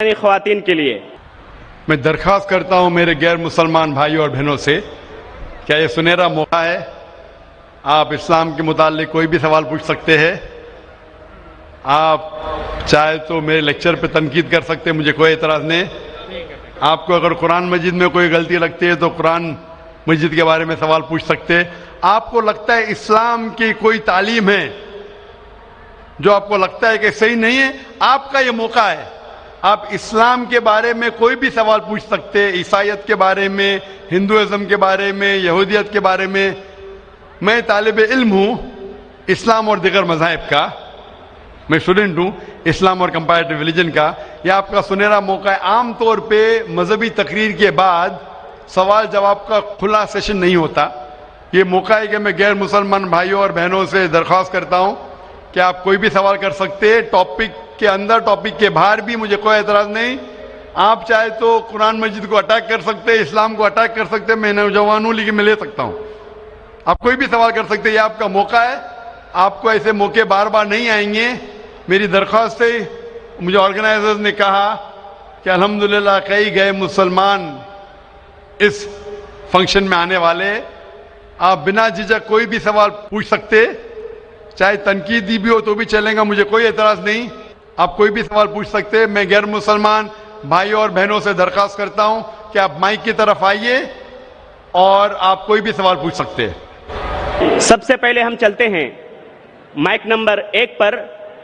خواتین کے لیے میں درخواست کرتا ہوں میرے غیر مسلمان بھائیوں اور بہنوں سے، کیا یہ سنہرا موقع ہے؟ آپ اسلام کے متعلق کوئی بھی سوال پوچھ سکتے ہیں. آپ چاہے تو میرے لیکچر پہ تنقید کر سکتے ہیں، مجھے کوئی اعتراض نہیں. آپ کو اگر قرآن مجید میں کوئی غلطی لگتی ہے تو قرآن مجید کے بارے میں سوال پوچھ سکتے ہیں. آپ کو لگتا ہے اسلام کی کوئی تعلیم ہے جو آپ کو لگتا ہے کہ صحیح نہیں ہے، آپ کا یہ موقع ہے. آپ اسلام کے بارے میں کوئی بھی سوال پوچھ سکتے ہیں، عیسائیت کے بارے میں، ہندوازم کے بارے میں، یہودیت کے بارے میں. میں طالب علم ہوں اسلام اور دیگر مذاہب کا، میں اسٹوڈنٹ ہوں اسلام اور کمپیریٹو ریلیجن کا. یہ آپ کا سنہرا موقع ہے. عام طور پہ مذہبی تقریر کے بعد سوال جواب کا کھلا سیشن نہیں ہوتا. یہ موقع ہے کہ میں غیر مسلمان بھائیوں اور بہنوں سے درخواست کرتا ہوں کہ آپ کوئی بھی سوال کر سکتے ہیں، ٹاپک کے اندر ٹاپک کے باہر بھی، مجھے کوئی اعتراض نہیں. آپ چاہے تو قرآن مجید کو اٹیک کر سکتے، اسلام کو اٹیک کر سکتے. میں نوجوان ہوں لیکن میں لے سکتا ہوں. آپ کوئی بھی سوال کر سکتے. یہ آپ کا موقع ہے. آپ کو ایسے موقع بار بار نہیں آئیں گے. میری درخواست ہے، مجھے آرگنائزرز نے کہا کہ الحمدللہ کئی غیر مسلمان اس فنکشن میں آنے والے. آپ بنا جھجک کوئی بھی سوال پوچھ سکتے، چاہے تنقیدی بھی ہو تو بھی چلیں گا، مجھے کوئی اعتراض نہیں. آپ کوئی بھی سوال پوچھ سکتے. میں غیر مسلمان بھائیوں اور بہنوں سے درخواست کرتا ہوں کہ آپ مائک کی طرف آئیے اور آپ کوئی بھی سوال پوچھ سکتے. سب سے پہلے ہم چلتے ہیں مائک نمبر 1 پر.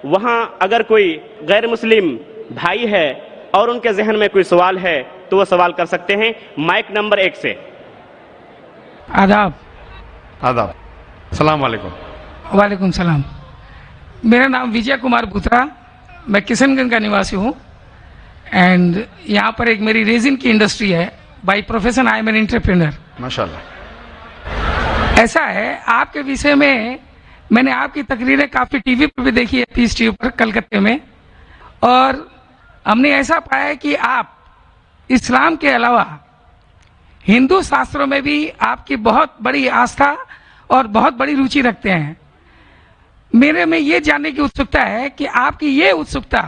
وہاں اگر کوئی غیر مسلم بھائی ہے اور ان کے ذہن میں کوئی سوال ہے تو وہ سوال کر سکتے ہیں. مائک نمبر 1 سے. آداب. آداب. السلام علیکم. وعلیکم السلام. میرا نام وجے کمار بھوترا، میں کشن گنج کا نواسی ہوں. اینڈ یہاں پر ایک میری ریزن کی انڈسٹری ہے. By profession I am an entrepreneur. ماشاء اللہ. ایسا ہے آپ کے وشے میں نے آپ کی تقریریں کافی ٹی وی پر بھی دیکھی ہے، پیس ٹی وی پر کلکتے میں، اور ہم نے ایسا پایا کہ آپ اسلام کے علاوہ ہندو شاستروں میں بھی آپ کی بہت بڑی آستھا اور بہت بڑی روچی رکھتے ہیں. میرے میں یہ جاننے کی اتسکتا ہے کہ آپ کی یہ اتسکتا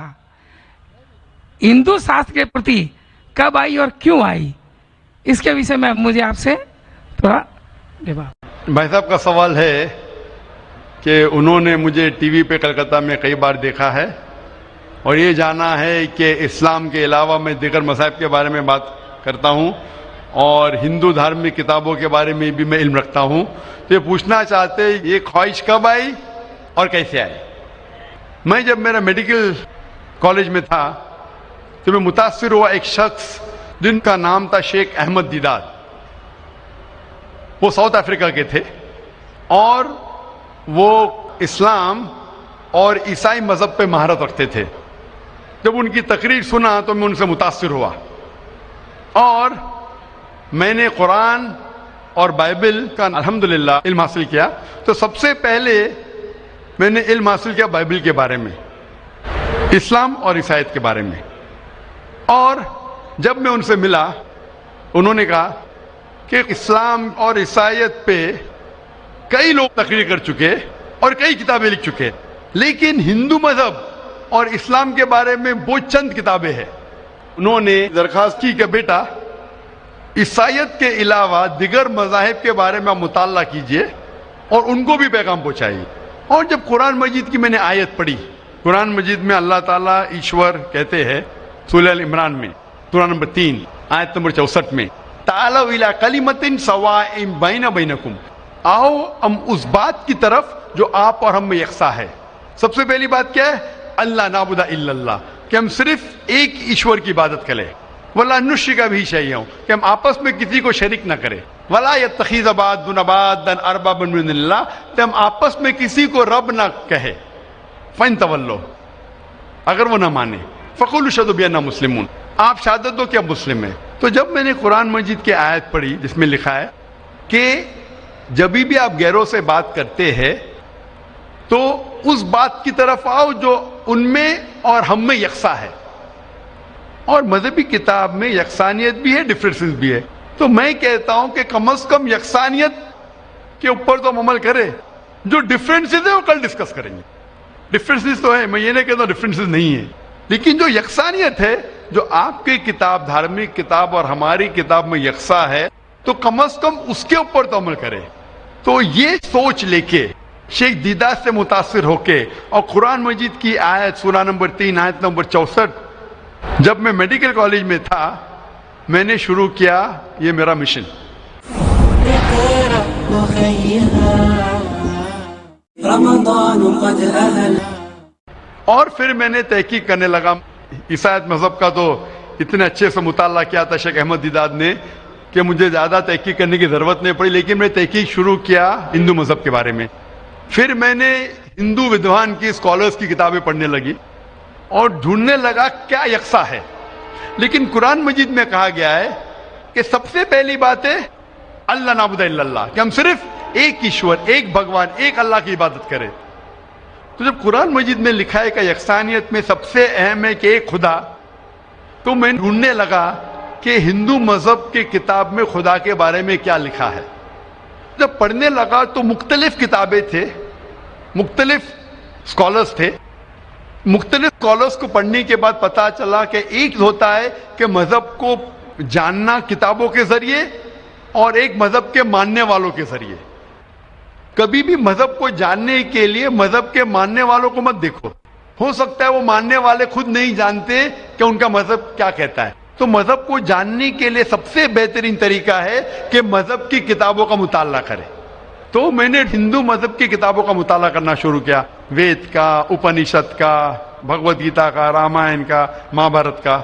ہندو شاستر کے پرتی کب آئی اور کیوں آئی، اس کے وشے میں مجھے آپ سے تھوڑا بھائی صاحب کا سوال ہے کہ انہوں نے مجھے ٹی وی پہ کلکتہ میں کئی بار دیکھا ہے اور یہ جانا ہے کہ اسلام کے علاوہ میں دیگر مذاہب کے بارے میں بات کرتا ہوں اور ہندو دھارمک کتابوں کے بارے میں بھی میں علم رکھتا ہوں. تو یہ پوچھنا چاہتے یہ خواہش کب آئی اور کیسے آئی. میں جب میرا میڈیکل کالج میں تھا تو میں متاثر ہوا ایک شخص جن کا نام تھا شیخ احمد دیدار. وہ ساؤتھ افریقہ کے تھے اور وہ اسلام اور عیسائی مذہب پہ مہارت رکھتے تھے. جب ان کی تقریر سنا تو میں ان سے متاثر ہوا اور میں نے قرآن اور بائبل کا الحمدللہ علم حاصل کیا. تو سب سے پہلے میں نے علم حاصل کیا بائبل کے بارے میں، اسلام اور عیسائیت کے بارے میں. اور جب میں ان سے ملا انہوں نے کہا کہ اسلام اور عیسائیت پہ کئی لوگ تقریر کر چکے اور کئی کتابیں لکھ چکے، لیکن ہندو مذہب اور اسلام کے بارے میں وہ چند کتابیں ہیں. انہوں نے درخواست کی کہ بیٹا عیسائیت کے علاوہ دیگر مذاہب کے بارے میں آپ مطالعہ کیجئے اور ان کو بھی پیغام پہنچائیے. اور جب قرآن مجید کی میں نے آیت پڑھی، قرآن مجید میں اللہ تعالیٰ ایشور کہتے ہیں سورہ ال عمران میں سورہ نمبر 3 آیت نمبر 64 میں تعالوا الی کلمۃ سواء بین بینکم، آؤ ہم اس بات کی طرف جو آپ اور ہم میں یکساں ہے. سب سے پہلی بات کیا ہے؟ اللہ نعبد الا اللہ، کہ ہم صرف ایک ایشور کی عبادت کریں. ولا نشرک بہ شیئا، کہ ہم آپس میں کسی کو شریک نہ کریں. ولا یتخذ بعضنا بعضا اربابا من دون اللہ، کہ ہم آپس میں کسی کو رب نہ کہے. فإن تولوا، اگر وہ نہ مانے، فقولوا اشہدوا بأننا مسلمون، آپ شہادت دو کہ آپ مسلم ہیں. تو جب میں نے قرآن مجید کی آیت پڑھی جس میں لکھا ہے کہ جب بھی آپ غیروں سے بات کرتے ہیں تو اس بات کی طرف آؤ جو ان میں اور ہم میں یکساں ہے. اور مذہبی کتاب میں یکسانیت بھی ہے، ڈفرینسز بھی ہے. تو میں کہتا ہوں کہ کم از کم یکسانیت کے اوپر تو ہم عمل کریں. جو ڈفرینسز ہے وہ کل ڈسکس کریں گے. ڈفرینسز تو ہے، میں یہ نہیں کہتا ہوں ڈفرینسز نہیں ہے، لیکن جو یکسانیت ہے جو آپ کی کتاب دھارمک کتاب اور ہماری کتاب میں یکساں ہے تو کم از کم اس کے اوپر تو عمل کرے. تو یہ سوچ لے کے شیخ دیدار سے متاثر ہو کے اور قرآن مجید کی آیت سورہ نمبر 3 آیت نمبر 64 جب میں میڈیکل کالج میں تھا میں نے شروع کیا یہ میرا مشن. اور پھر میں نے تحقیق کرنے لگا. عیسائیت مذہب کا تو اتنے اچھے سے مطالعہ کیا تھا شیخ احمد دیداد نے کہ مجھے زیادہ تحقیق کرنے کی ضرورت نہیں پڑی, لیکن میں تحقیق شروع کیا ہندو مذہب کے بارے میں. پھر میں نے ہندو ودوان کی اسکالرس کی کتابیں پڑھنے لگی اور ڈھونڈنے لگا کیا یکساں ہے. لیکن قرآن مجید میں کہا گیا ہے کہ سب سے پہلی بات ہے اللہ نعبد الا اللہ, کہ ہم صرف ایک ایشور, ایک بھگوان, ایک اللہ کی عبادت کریں. تو جب قرآن مجید میں لکھا ہے کہ یکسانیت میں سب سے اہم ہے کہ ایک خدا, تو میں ڈھونڈنے لگا کہ ہندو مذہب کی کتاب میں خدا کے بارے میں کیا لکھا ہے. جب پڑھنے لگا تو مختلف کتابیں تھے, مختلف اسکالرس تھے. مختلف اسکالرس کو پڑھنے کے بعد پتا چلا کہ ایک ہوتا ہے کہ مذہب کو جاننا کتابوں کے ذریعے اور ایک مذہب کے ماننے والوں کے ذریعے. کبھی بھی مذہب کو جاننے کے لیے مذہب کے ماننے والوں کو مت دیکھو, ہو سکتا ہے وہ ماننے والے خود نہیں جانتے کہ ان کا مذہب کیا کہتا ہے. تو مذہب کو جاننے کے لیے سب سے بہترین طریقہ ہے کہ مذہب کی کتابوں کا مطالعہ کرے. تو میں نے ہندو مذہب کی کتابوں کا مطالعہ کرنا شروع کیا, وید کا, اپنشد کا, بھگوت گیتا کا, رامائن کا, مہابھارت کا.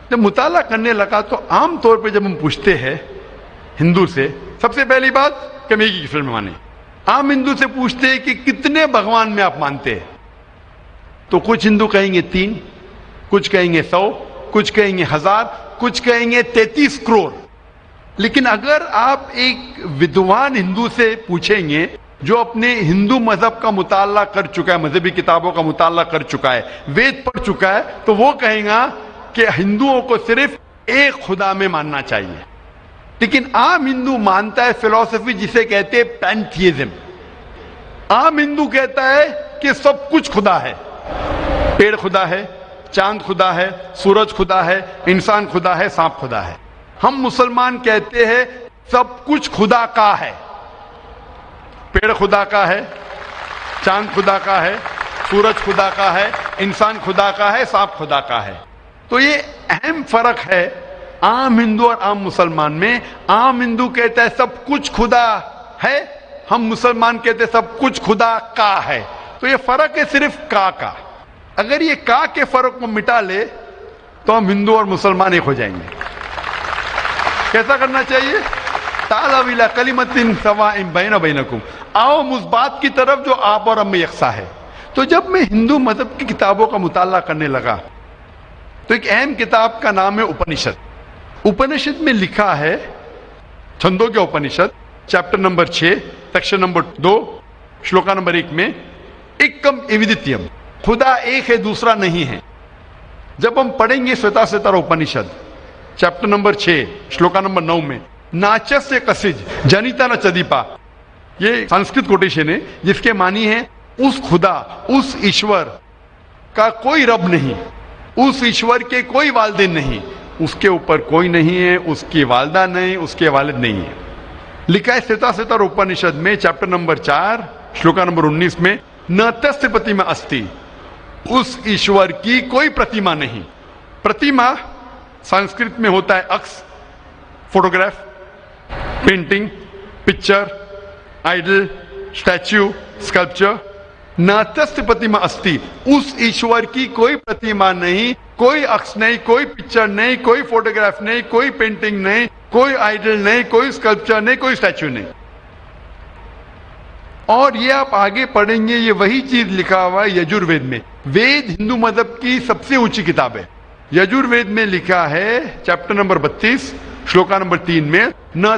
جب مطالعہ کرنے لگا تو عام طور پہ جب ہم پوچھتے ہیں ہندو سے, سب سے پہلی بات کہ ہم ایک ہی ایشور میں مانیں. عام ہندو سے پوچھتے ہیں کہ کتنے بھگوان میں آپ مانتے ہیں, تو کچھ ہندو کہیں گے 3, کچھ کہیں گے 100, کچھ کہیں گے 1000, کچھ کہیں گے 33 کروڑ. لیکن اگر آپ ایک ودوان ہندو سے پوچھیں گے جو اپنے ہندو مذہب کا مطالعہ کر چکا ہے, مذہبی کتابوں کا مطالعہ کر چکا ہے, وید پڑھ چکا ہے, تو وہ کہیں گا کہ ہندوؤں کو صرف ایک خدا میں ماننا چاہیے. لیکن عام ہندو مانتا ہے فلسفی جسے کہتے ہیں پینتھیزم. عام ہندو کہتا ہے کہ سب کچھ خدا ہے, پیڑ خدا ہے, چاند خدا ہے, سورج خدا ہے, انسان خدا ہے, سانپ خدا ہے. ہم مسلمان کہتے ہیں سب کچھ خدا کا ہے, پیڑ خدا کا ہے, چاند خدا کا ہے, سورج خدا کا ہے, انسان خدا کا ہے, سانپ خدا کا ہے. تو یہ اہم فرق ہے عام ہندو اور عام مسلمان میں. عام ہندو کہتا ہے سب کچھ خدا ہے, ہم مسلمان کہتے ہیں سب کچھ خدا کا ہے. تو یہ فرق ہے صرف کا. اگر یہ کا کے فرق کو مٹا لے تو ہم ہندو اور مسلمان ایک ہو جائیں گے. کیسا کرنا چاہیے؟ تعالوا الی کلمۃ سواء بین بینکم, آؤ اس بات کی طرف جو آپ اور ہم میں یکساں ہے. تو جب میں ہندو مذہب کی کتابوں کا مطالعہ کرنے لگا تو ایک اہم کتاب کا نام ہے اپنشد. اپنشد میں لکھا ہے, چھندوں کے Upanishad, chapter number 6, section number 2, shloka number 1 میں ایکم ایودتیم, خدا ایک ہے دوسرا نہیں ہے. جب ہم پڑھیں گے سوتا ستارا اپنشد چیپٹر نمبر 6 شلوکا نمبر 9 میں ناچس سے کسج جنیتا نہ چدیپا, یہ سنسکرت کوٹیشن ہے جس کے معنی ہے اس خدا, اس ایشور کا کوئی رب نہیں, اس ایشور کے کوئی والدین نہیں, اس کے اوپر کوئی نہیں ہے, اس کی والدہ نہیں, اس کے والد نہیں ہے. لکھا ہے سوتا ستارا اپنشد میں چیپٹر نمبر 4 شلوکا نمبر 19 میں نہ تست پرتیما استی, اس ایشور کی کوئی پرتیما نہیں. پرتیما سنسکرت میں ہوتا ہے عکس, photograph, painting, picture, idol, statue, sculpture. ناتست پرتیما استی, اس ایشور کی کوئی پرتیما نہیں, کوئی عکس نہیں, کوئی پکچر نہیں, کوئی فوٹوگراف نہیں, کوئی پینٹنگ نہیں, کوئی آئیڈل نہیں, کوئی اسکلپچر نہیں, کوئی اسٹیچو نہیں. اور یہ آپ آگے پڑھیں گے یہ وہی چیز لکھا ہوا ہے یجوروید میں. وید ہندو مذہب کی سب سے اونچی کتاب ہے. یجوروید میں لکھا ہے چیپٹر نمبر 32 شلوکا نمبر 3 میں نہ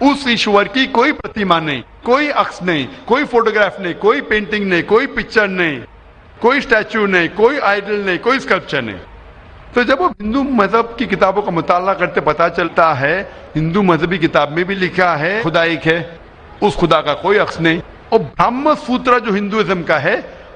اس ایشور کی کوئی پرتیما نہیں, کوئی عکس نہیں, کوئی فوٹوگراف نہیں, کوئی پینٹنگ نہیں, کوئی پکچر نہیں, کوئی اسٹیچو نہیں, کوئی آئیڈل نہیں, کوئی اسکلپچر نہیں. تو جب ہم ہندو مذہب کی کتابوں کا مطالعہ کرتے پتا چلتا ہے ہندو مذہبی کتاب میں بھی لکھا ہے خدا ایک ہے, اس خدا کا کوئی عکس نہیں. اور برہم سوتر جو ہندوازم کا ہے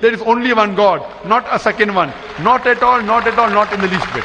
There is only one God, not a second one, not at all, not at all, not in the least bit.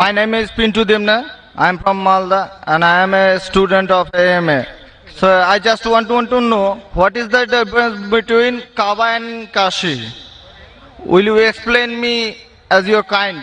My name is Pintu Dimna. I am from Malda and I am a student of AMA. So I just want to know what is the difference between Kaaba and Kashi. Will you explain me as your kind?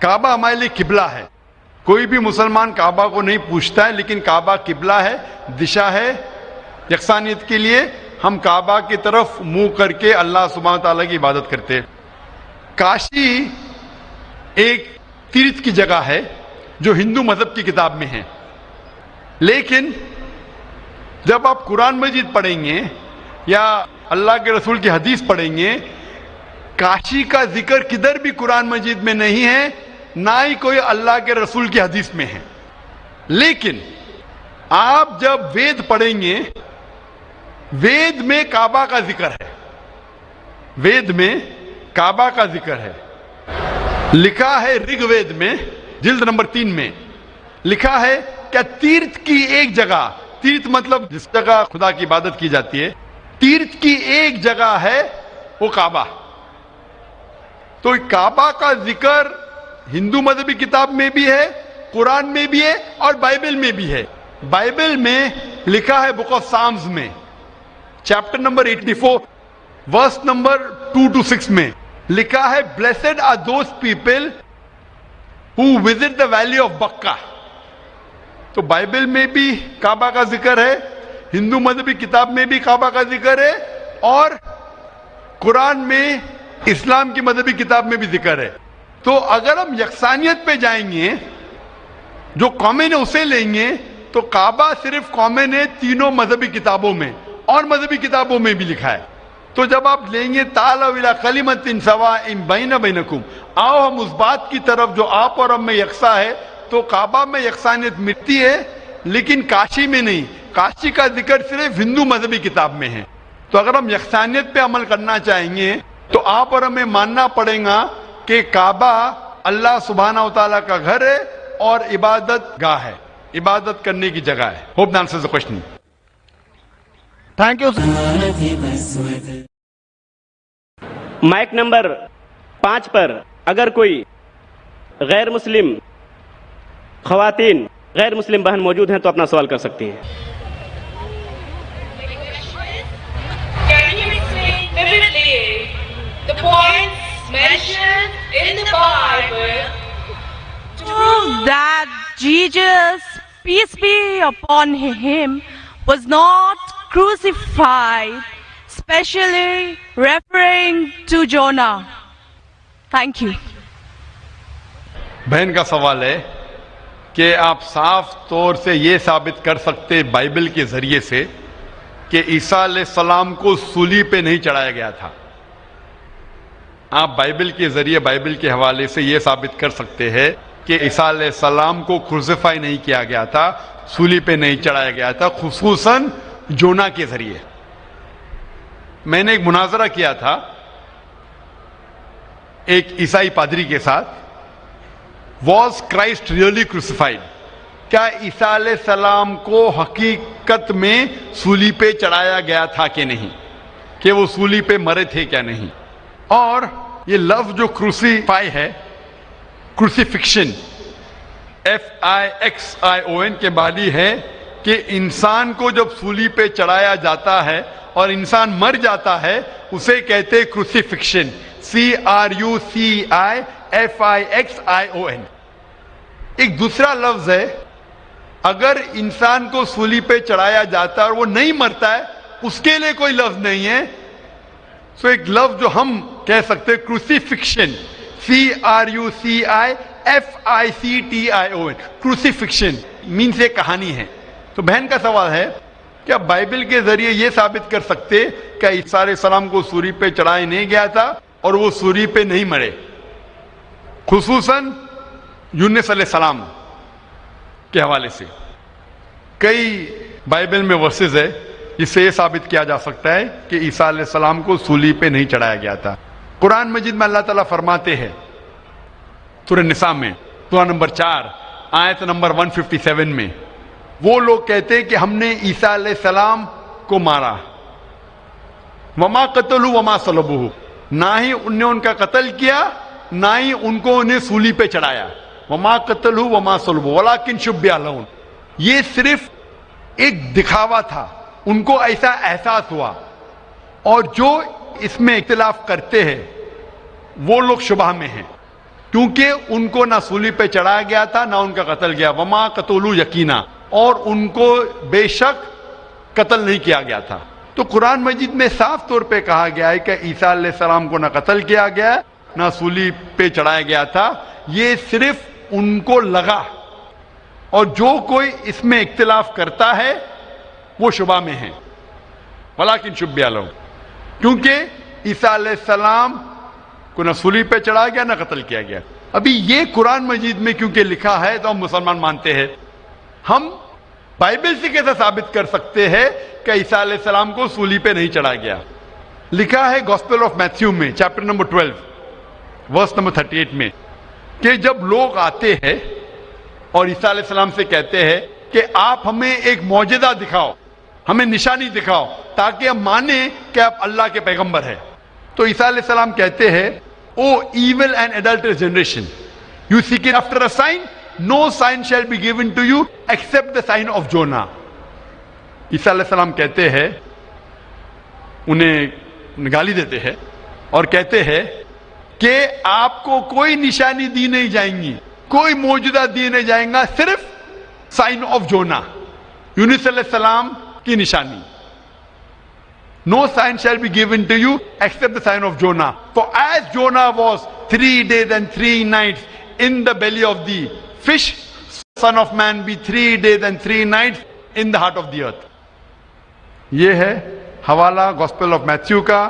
کعبہ ہمارے لیے قبلہ ہے. کوئی بھی مسلمان کعبہ کو نہیں پوچھتا ہے, لیکن کعبہ قبلہ ہے, دشا ہے یکسانیت کے لیے. ہم کعبہ کی طرف منہ کر کے اللہ سبحانہ تعالیٰ کی عبادت کرتے ہیں. کاشی ایک تیرتھ کی جگہ ہے جو ہندو مذہب کی کتاب میں ہے, لیکن جب آپ قرآن مجید پڑھیں گے یا اللہ کے رسول کی حدیث پڑھیں گے, کاشی کا ذکر کدھر بھی قرآن مجید میں نہیں ہے, نہ ہی کوئی اللہ کے رسول کی حدیث میں ہے. لیکن آپ جب وید پڑھیں گے, وید میں کعبہ کا ذکر ہے, وید میں کعبہ کا ذکر ہے. لکھا ہے رگ وید میں جلد نمبر 3 میں لکھا ہے کہ تیرتھ کی ایک جگہ, تیرتھ مطلب جس جگہ خدا کی عبادت کی جاتی ہے, تیرتھ کی ایک جگہ ہے وہ کعبہ. تو کعبہ کا ذکر ہندو مذہبی کتاب میں بھی ہے, قرآن میں بھی ہے اور بائبل میں بھی ہے. بائبل میں لکھا ہے بک آف سامز میں chapter number 84 verse number 2 to 6 میں لکھا ہے blessed are those people who visit the valley of Bakka. تو بائبل میں بھی کعبہ کا ذکر ہے, ہندو مذہبی کتاب میں بھی کعبہ کا ذکر ہے, اور قرآن میں اسلام کی مذہبی کتاب میں بھی ذکر ہے. تو اگر ہم یکسانیت پہ جائیں گے, جو کامن ہے اسے لیں گے, تو کعبہ صرف کامن ہے تینوں مذہبی کتابوں میں, اور مذہبی کتابوں میں بھی لکھا ہے. تو جب آپ لیں گے تعالوا الی کلمۃ سواء بین بینکم, آؤ ہم اس بات کی طرف جو آپ اور ہم میں یکساں ہے, تو کعبہ میں یکسانیت ملتی ہے لیکن کاشی میں نہیں. کاشی کا ذکر صرف ہندو مذہبی کتاب میں ہے. تو اگر ہم یکسانیت پہ عمل کرنا چاہیں گے تو آپ اور ہمیں ماننا پڑے گا کہ کعبہ اللہ سبحانہ و تعالیٰ کا گھر ہے اور عبادت گاہ ہے, عبادت کرنے کی جگہ ہے. Hope that answers the question. Thank you. Mic number 5 پر اگر کوئی غیر مسلم خواتین, غیر مسلم بہن موجود ہیں تو اپنا سوال کر سکتی ہیں. Can you explain vividly the points mentioned in the Bible to prove that Jesus, peace be upon him, was not crucified, especially referring to Jonah? Thank you. بہن کا سوال ہے کہ آپ صاف طور سے یہ ثابت کر سکتے بائبل کے ذریعے سے کہ عیسیٰ علیہ السلام کو صلیب پہ نہیں چڑھایا گیا تھا. آپ بائبل کے ذریعے, بائبل کے حوالے سے یہ ثابت کر سکتے ہیں کہ عیسیٰ علیہ السلام کو کروسیفائی نہیں کیا گیا تھا, صلیب پہ نہیں چڑھایا گیا تھا, خصوصاً جونا کے ذریعے. میں نے ایک مناظرہ کیا تھا ایک عیسائی پادری کے ساتھ. Was Christ really crucified? کیا عیسیٰ علیہ السلام کو حقیقت میں صلیب پہ چڑھایا گیا تھا کہ نہیں, کہ وہ صلیب پہ مرے تھے کیا نہیں. اور یہ لفظ جو کروسیفائی ہے, کروسیفکشن FIXION کے معنی ہے کہ انسان کو جب صلیب پہ چڑھایا جاتا ہے اور انسان مر جاتا ہے اسے کہتے کروسیفکشن, CRUCIFIXION. ایک دوسرا لفظ ہے اگر انسان کو صلیب پہ چڑھایا جاتا ہے اور وہ نہیں مرتا ہے, اس کے لیے کوئی لفظ نہیں ہے. سو ایک لفظ جو ہم کہہ سکتے کروسیفکشن, CRUCIFICTION. کروسیفکشن مینس ایک کہانی ہے. تو بہن کا سوال ہے کیا بائبل کے ذریعے یہ ثابت کر سکتے کہ عیسیٰ علیہ السلام کو صلیب پہ چڑھایا نہیں گیا تھا اور وہ صلیب پہ نہیں مرے, خصوصاً یونس علیہ السلام کے حوالے سے. کئی بائبل میں ورسز ہے جس سے یہ ثابت کیا جا سکتا ہے کہ عیسیٰ علیہ السلام کو صلیب پہ نہیں چڑھایا گیا تھا. قرآن مجید میں اللہ تعالیٰ فرماتے ہیں سورہ نساء میں سورہ نمبر 4 آیت نمبر 157 میں, وہ لوگ کہتے ہیں کہ ہم نے عیسیٰ علیہ السلام کو مارا, وما قتلوا وما صلبوہ, نہ ہی ان نے ان کا قتل کیا نہ ہی ان کو انہیں صلیب پہ چڑھایا. وما قتلوا وما صلبوہ ولکن شبہ لہم, یہ صرف ایک دکھاوا تھا, ان کو ایسا احساس ہوا. اور جو اس میں اختلاف کرتے ہیں وہ لوگ شبہ میں ہیں. کیونکہ ان کو نہ سولی پہ چڑھایا گیا تھا نہ ان کا قتل کیا. وما قتلوا یقینا, اور ان کو بے شک قتل نہیں کیا گیا تھا. تو قرآن مجید میں صاف طور پہ کہا گیا ہے کہ عیسیٰ علیہ السلام کو نہ قتل کیا گیا نہ سولی پہ چڑھایا گیا تھا, یہ صرف ان کو لگا. اور جو کوئی اس میں اختلاف کرتا ہے وہ شبہ میں ہے. ولیکن شبہ لہم, کیونکہ عیسیٰ علیہ السلام کو نہ سولی پہ چڑھایا گیا نہ قتل کیا گیا. ابھی یہ قرآن مجید میں کیونکہ لکھا ہے تو ہم مسلمان مانتے ہیں. ہم بائبل سے کیسے ثابت کر سکتے ہیں کہ عیسیٰ علیہ السلام کو سولی پہ نہیں چڑھایا گیا؟ لکھا ہے گاسپل آف میتھیو میں چیپٹر نمبر 12 ورس نمبر 38 میں کہ جب لوگ آتے ہیں اور عیسیٰ علیہ السلام سے کہتے ہیں کہ آپ ہمیں ایک معجزہ دکھاؤ, ہمیں نشانی دکھاؤ تاکہ ہم مانیں کہ آپ اللہ کے پیغمبر ہیں, تو عیسیٰ علیہ السلام کہتے ہیں O evil and adulterous generation, you seek it after a sign, no sign shall be given to you except the sign of Jonah. عیسیٰ علیہ السلام کہتے ہیں, انہیں گالی دیتے ہیں اور کہتے ہیں کہ آپ کو کوئی نشانی دی نہیں جائیں گی, کوئی معجزہ دی نہیں جائیں گا, صرف سائن آف جونا, یونس علیہ السلام کی نشانی. No sign shall be given to you except the sign of Jonah. For as Jonah was 3 days and 3 nights in the belly of the fish, Son of Man be 3 days and 3 nights in the heart of the earth. یہ ہے حوالہ gospel of Matthew کا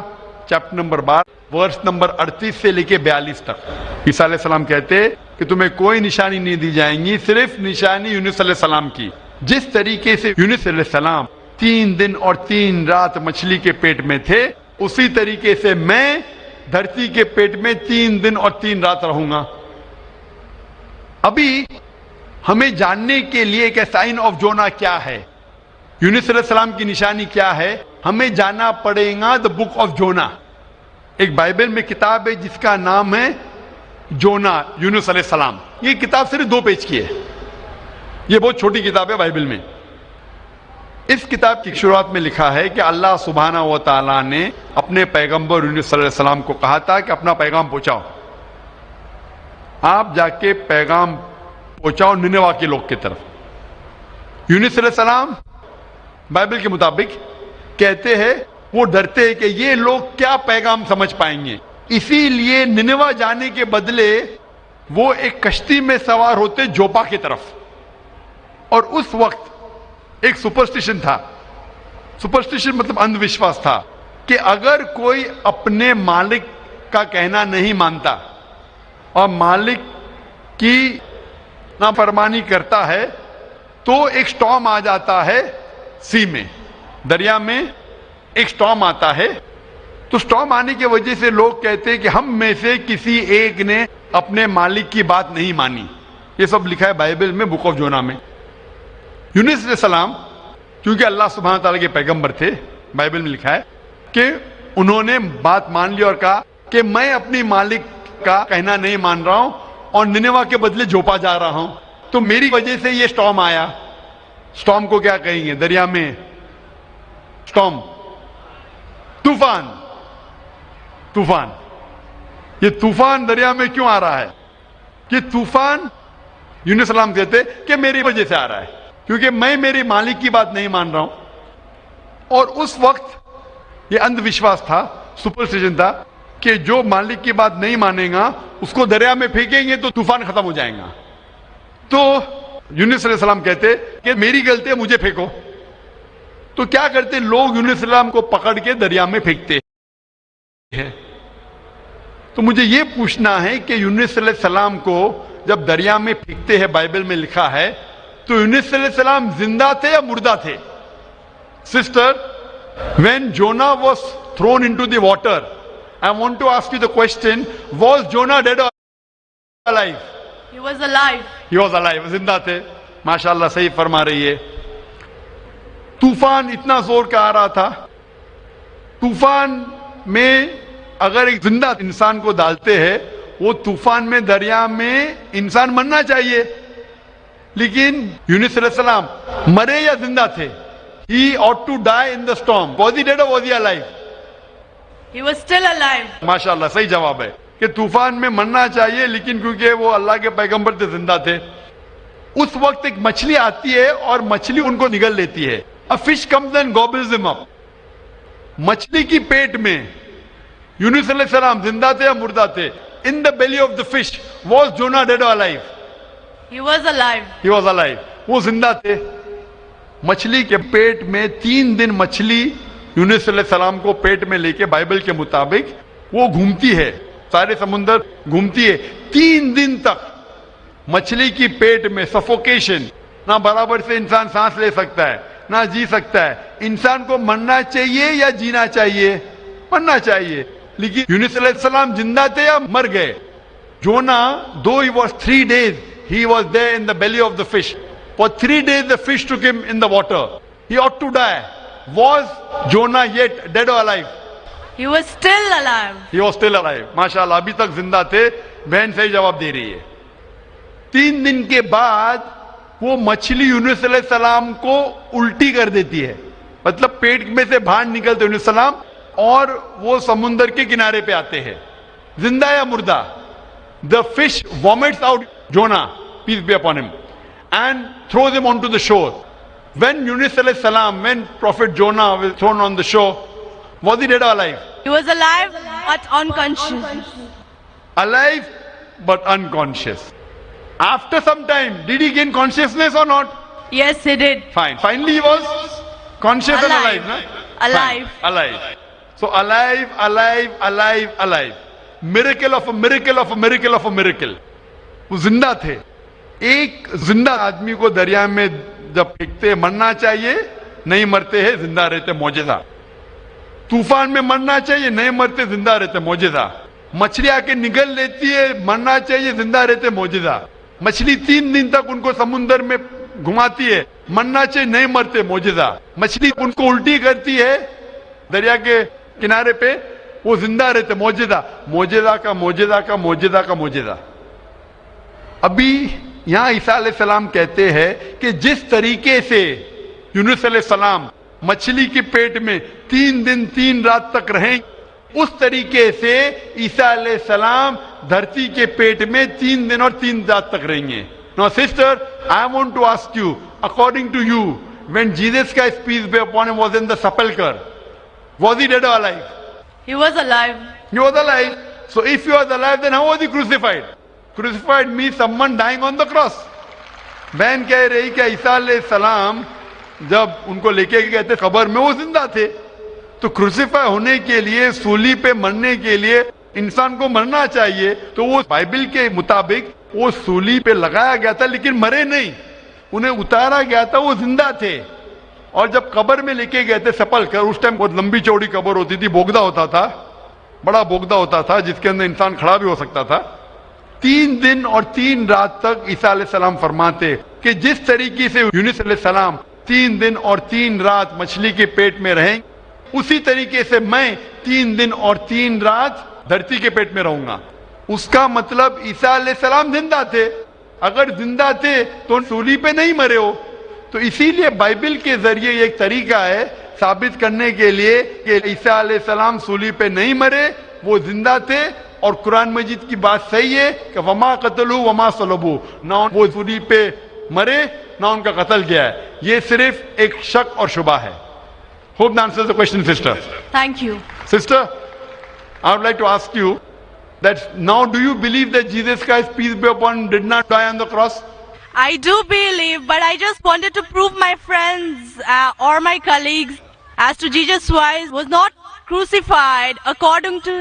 chapter number 12 verse number 38 سے لے کے 42 تک. عیسیٰ علیہ السلام کہتے کہ تمہیں کوئی نشانی نہیں دی جائیں گی, صرف نشانی یونس علیہ السلام کی. جس طریقے سے یونس علیہ السلام 3 دن اور 3 رات مچھلی کے پیٹ میں تھے, اسی طریقے سے میں دھرتی کے پیٹ میں 3 دن اور 3 رات رہوں گا. ابھی ہمیں جاننے کے لیے کہ سائن آف جونا کیا ہے, یونس علیہ السلام کی نشانی کیا ہے, ہمیں جانا پڑے گا دا بک آف جونا. ایک بائبل میں کتاب ہے جس کا نام ہے جونا, یونس علیہ السلام. یہ کتاب صرف 2 پیج کی ہے, یہ بہت چھوٹی کتاب ہے بائبل میں. اس کتاب کی شروعات میں لکھا ہے کہ اللہ سبحانہ و تعالیٰ نے اپنے پیغمبر یونس علیہ السلام کو کہا تھا کہ اپنا پیغام پہنچاؤ, آپ جا کے پیغام پہنچاؤ نینوا کے لوگ کی طرف. یونس علیہ السلام بائبل کے مطابق کہتے ہیں وہ ڈرتے ہیں کہ یہ لوگ کیا پیغام سمجھ پائیں گے, اسی لیے نینوا جانے کے بدلے وہ ایک کشتی میں سوار ہوتے جوپا کی طرف. اور اس وقت ایک سپرسٹیشن تھا, سپرسٹیشن مطلب اندھ وشواس تھا کہ اگر کوئی اپنے مالک کا کہنا نہیں مانتا اور مالک کی نافرمانی کرتا ہے تو ایک سٹارم آ جاتا ہے سی میں, دریا میں ایک سٹارم آتا ہے. تو سٹارم آنے کی وجہ سے لوگ کہتے ہیں کہ ہم میں سے کسی ایک نے اپنے مالک کی بات نہیں مانی. یہ سب لکھا ہے بائبل میں بک آف جونا میں. یونس علیہ السلام کیونکہ اللہ سبحانہ تعالیٰ کے پیغمبر تھے, بائبل میں لکھا ہے کہ انہوں نے بات مان لی اور کہا کہ میں اپنی مالک کا کہنا نہیں مان رہا ہوں اور نینوا کے بدلے جوپا جا رہا ہوں, تو میری وجہ سے یہ سٹارم آیا. سٹارم کو کیا کہیں گے دریا میں؟ سٹارم, طوفان. طوفان, یہ طوفان دریا میں کیوں آ رہا ہے؟ یہ طوفان یونس السلام کہتے کہ میری وجہ سے آ رہا ہے, کیونکہ میں میری مالک کی بات نہیں مان رہا ہوں. اور اس وقت یہ اندھ وشواس تھا, سپرسٹیشن تھا کہ جو مالک کی بات نہیں مانے گا اس کو دریا میں پھینکیں گے تو طوفان ختم ہو جائے گا. تو یونس علیہ السلام کہتے کہ میری غلطی ہے, مجھے پھینکو. تو کیا کرتے لوگ یونس علیہ السلام کو پکڑ کے دریا میں پھینکتے ہیں. تو مجھے یہ پوچھنا ہے کہ یونس علیہ السلام کو جب دریا میں پھینکتے ہیں, بائبل میں لکھا ہے, تو یونس علیہ السلام زندہ تھے یا مردہ تھے؟ Sister, when Jonah was thrown into the water, I want to ask you the question, was Jonah dead or alive? He was alive. He was alive, زندہ تھے. ماشاءاللہ صحیح فرما رہی ہے. طوفان اتنا زور کا آ رہا تھا, طوفان میں اگر ایک زندہ انسان کو ڈالتے ہیں, وہ طوفان میں دریا میں انسان مرنا چاہیے, لیکن یونس علیہ السلام مرے یا زندہ تھے؟ He ought to die in the storm. Was he dead or was he alive? He was still alive. ماشاءاللہ صحیح جواب ہے. کہ طوفان میں مرنا چاہیے، لیکن کیونکہ وہ اللہ کے پیغمبر تھے، زندہ تھے، اس وقت ایک مچھلی آتی ہے اور مچھلی ان کو نگل لیتی ہے. A fish comes and gobbles them up. مچھلی کی پیٹ میں یونس علیہ السلام زندہ تھے یا مردہ تھے؟ In the belly of the fish was Jonah dead or alive? He was alive. He was alive. وہ زندہ تھے. مچھلی کے پیٹ میں 3 دن مچھلی یونس علیہ السلام کو پیٹ میں لے کے بائبل کے مطابق وہ گھومتی ہے، سارے سمندر گھومتی ہے 3 دن تک. مچھلی کی پیٹ میں سفوکیشن، نہ برابر سے انسان سانس لے سکتا ہے نہ جی سکتا ہے. انسان کو مرنا چاہیے یا جینا چاہیے؟ مرنا چاہیے. لیکن یونس علیہ السلام زندہ تھے یا مر گئے؟ جونا, though he was 3 days, he was there in the belly of the fish. For 3 days the fish took him in the water. He ought to die. Was Jonah yet dead or alive? He was still alive. He was still alive. ماشاءاللہ ابھی تک زندہ تھے. بہن صحیح جواب دے رہی ہے. 3 دن کے بعد وہ مچھلی یونس علیہ السلام کو الٹی کر دیتی ہے. مطلب پیٹ میں سے باہر نکلتے یونس علیہ السلام اور وہ سمندر کے کنارے پہ آتے ہیں. زندہ یا مردہ؟ The fish vomits out Jonah, peace be upon him, and throws him onto the shore. When Yunus alayhi salam, when Prophet Jonah was thrown on the shore, was he dead or alive? He was alive but unconscious. Alive but unconscious. After some time, did he gain consciousness or not? Yes, he did. Fine. Finally he was conscious and alive, no? Alive. Fine. Alive. So alive, alive, alive, alive. Miracle of a miracle of a miracle of a miracle. وہ زندہ تھے. ایک زندہ آدمی کو دریا میں جب پھینکتے مرنا چاہیے نہیں مرتے ہیں زندہ رہتے معجزہ. طوفان میں مرنا چاہیے نہیں مرتے زندہ رہتے معجزہ. مچھلی آ کے نگل لیتی ہے مرنا چاہیے زندہ رہتے معجزہ. مچھلی 3 دن تک ان کو سمندر میں گھماتی ہے مرنا چاہیے نہیں مرتے معجزہ. مچھلی ان کو الٹی کرتی ہے دریا کے کنارے پہ وہ زندہ رہتے معجزہ. معجزہ کا معجزہ کا معجزہ کا معجزہ. ابھی یہاں عیسیٰ علیہ السلام کہتے ہیں کہ جس طریقے سے یونس علیہ السلام مچھلی کے پیٹ میں 3 دن 3 رات تک رہیں اس طریقے سے عیسیٰ علیہ السلام دھرتی کے پیٹ میں 3 دن اور 3 رات تک رہیں گے. Now sister, I want to ask you, according to you, when Jesus Christ, peace be upon him, was in the sepulchre, was he dead or alive? He was alive. He was alive. So if he was alive, then how was he crucified? Crucified means someone dying on the cross. بہن کہہ رہی کہ عیسیٰ علیہ السلام جب ان کو لے کے گئے تھے قبر میں وہ زندہ تھے. تو کروسیفائی ہونے کے لیے سولی پہ مرنے کے لیے انسان کو مرنا چاہیے. تو وہ بائبل کے مطابق وہ سولی پہ لگایا گیا تھا لیکن مرے نہیں, انہیں اتارا گیا تھا, وہ زندہ تھے. اور جب قبر میں لے کے گئے تھے سپل کر, اس ٹائم بہت لمبی چوڑی قبر ہوتی تھی, بوگدا ہوتا تھا, بڑا بوگدا ہوتا تھا جس کے اندر انسان کھڑا بھی ہو سکتا تھا. 3 دن اور 3 رات تک عیسیٰ علیہ السلام فرماتے کہ جس طریقے سے یونس علیہ السلام 3 دن اور 3 رات مچھلی کے پیٹ میں رہیں اسی طریقے سے میں 3 دن اور 3 رات دھرتی کے پیٹ میں رہوں گا. اس کا مطلب عیسیٰ علیہ السلام زندہ تھے. اگر زندہ تھے تو سولی پہ نہیں مرے ہو. تو اسی لیے بائبل کے ذریعے یہ ایک طریقہ ہے ثابت کرنے کے لیے کہ عیسیٰ علیہ السلام سولی پہ نہیں مرے, وہ زندہ تھے. اور قرآن مجید کی بات صحیح ہے کہ وما قتلوا وما صلبوا, نہ وہ سولی پہ مرے نہ ان کا قتل گیا ہے. یہ صرف ایک شک اور شبہ ہے. Hope that answers the question, sister. Thank you. Sister, I would like to ask you that now do you believe that Jesus Christ, peace be upon him, did not die on the cross? I do believe, but I just wanted to prove my friends or my colleagues as to Jesus Christ was not crucified according to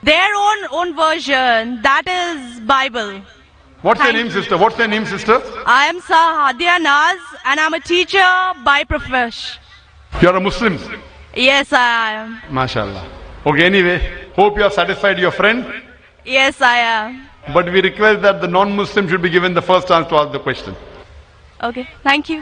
their own version, that is Bible. What's your Thank name, sister? What's your name, sister? I am Sahadia Naz and I'm a teacher by profession. You are a Muslim. Yes, I am. MashaAllah. Okay, anyway, hope you have satisfied your friend. Yes, I am. But we request that the non-Muslim should be given the first chance to ask the question. Okay, thank you.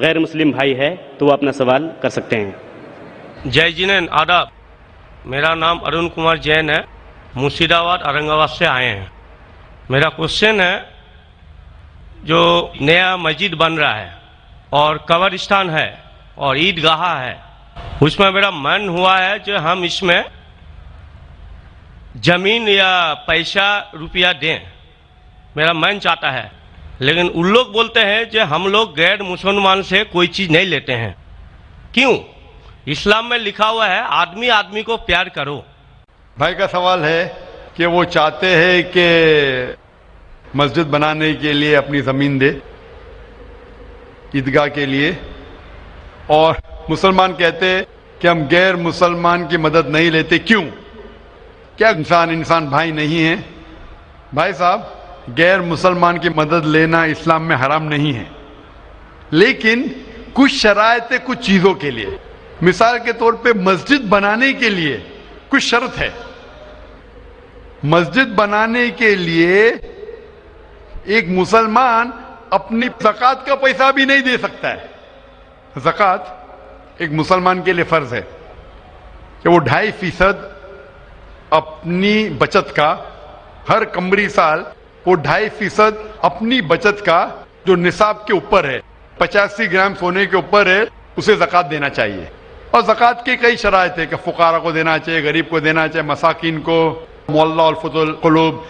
غیر مسلم بھائی ہے تو وہ اپنا سوال کر سکتے ہیں. جے جنین آداب. میرا نام ارون کمار جین ہے, مرشید آباد اورنگ آباد سے آئے ہیں. میرا کوشچن ہے جو نیا مسجد بن رہا ہے اور قبرستان ہے اور عیدگاہ ہے. اس میں میرا من ہوا ہے کہ ہم اس میں زمین یا پیسہ روپیہ دیں, میرا من چاہتا ہے. لیکن ان لوگ بولتے ہیں کہ ہم لوگ غیر مسلمان سے کوئی چیز نہیں لیتے ہیں. کیوں؟ اسلام میں لکھا ہوا ہے آدمی آدمی کو پیار کرو. بھائی کا سوال ہے کہ وہ چاہتے ہیں کہ مسجد بنانے کے لیے اپنی زمین دے عیدگاہ کے لیے, اور مسلمان کہتے ہیں کہ ہم غیر مسلمان کی مدد نہیں لیتے. کیوں؟ کیا انسان بھائی نہیں ہے؟ بھائی صاحب, غیر مسلمان کی مدد لینا اسلام میں حرام نہیں ہے, لیکن کچھ شرائط ہے کچھ چیزوں کے لیے. مثال کے طور پہ مسجد بنانے کے لیے کچھ شرط ہے. مسجد بنانے کے لیے ایک مسلمان اپنی زکوٰۃ کا پیسہ بھی نہیں دے سکتا ہے. زکوٰۃ ایک مسلمان کے لیے فرض ہے کہ وہ 2.5% اپنی بچت کا, ہر قمری سال وہ 2.5% اپنی بچت کا جو نصاب کے اوپر ہے, 85 گرام سونے کے اوپر ہے, اسے زکوٰۃ دینا چاہیے. اور زکوٰۃ کی کئی شرائط ہے کہ فقراء کو دینا چاہیے, غریب کو دینا چاہیے, مساکین کو, معلّہ الفضل القلوب,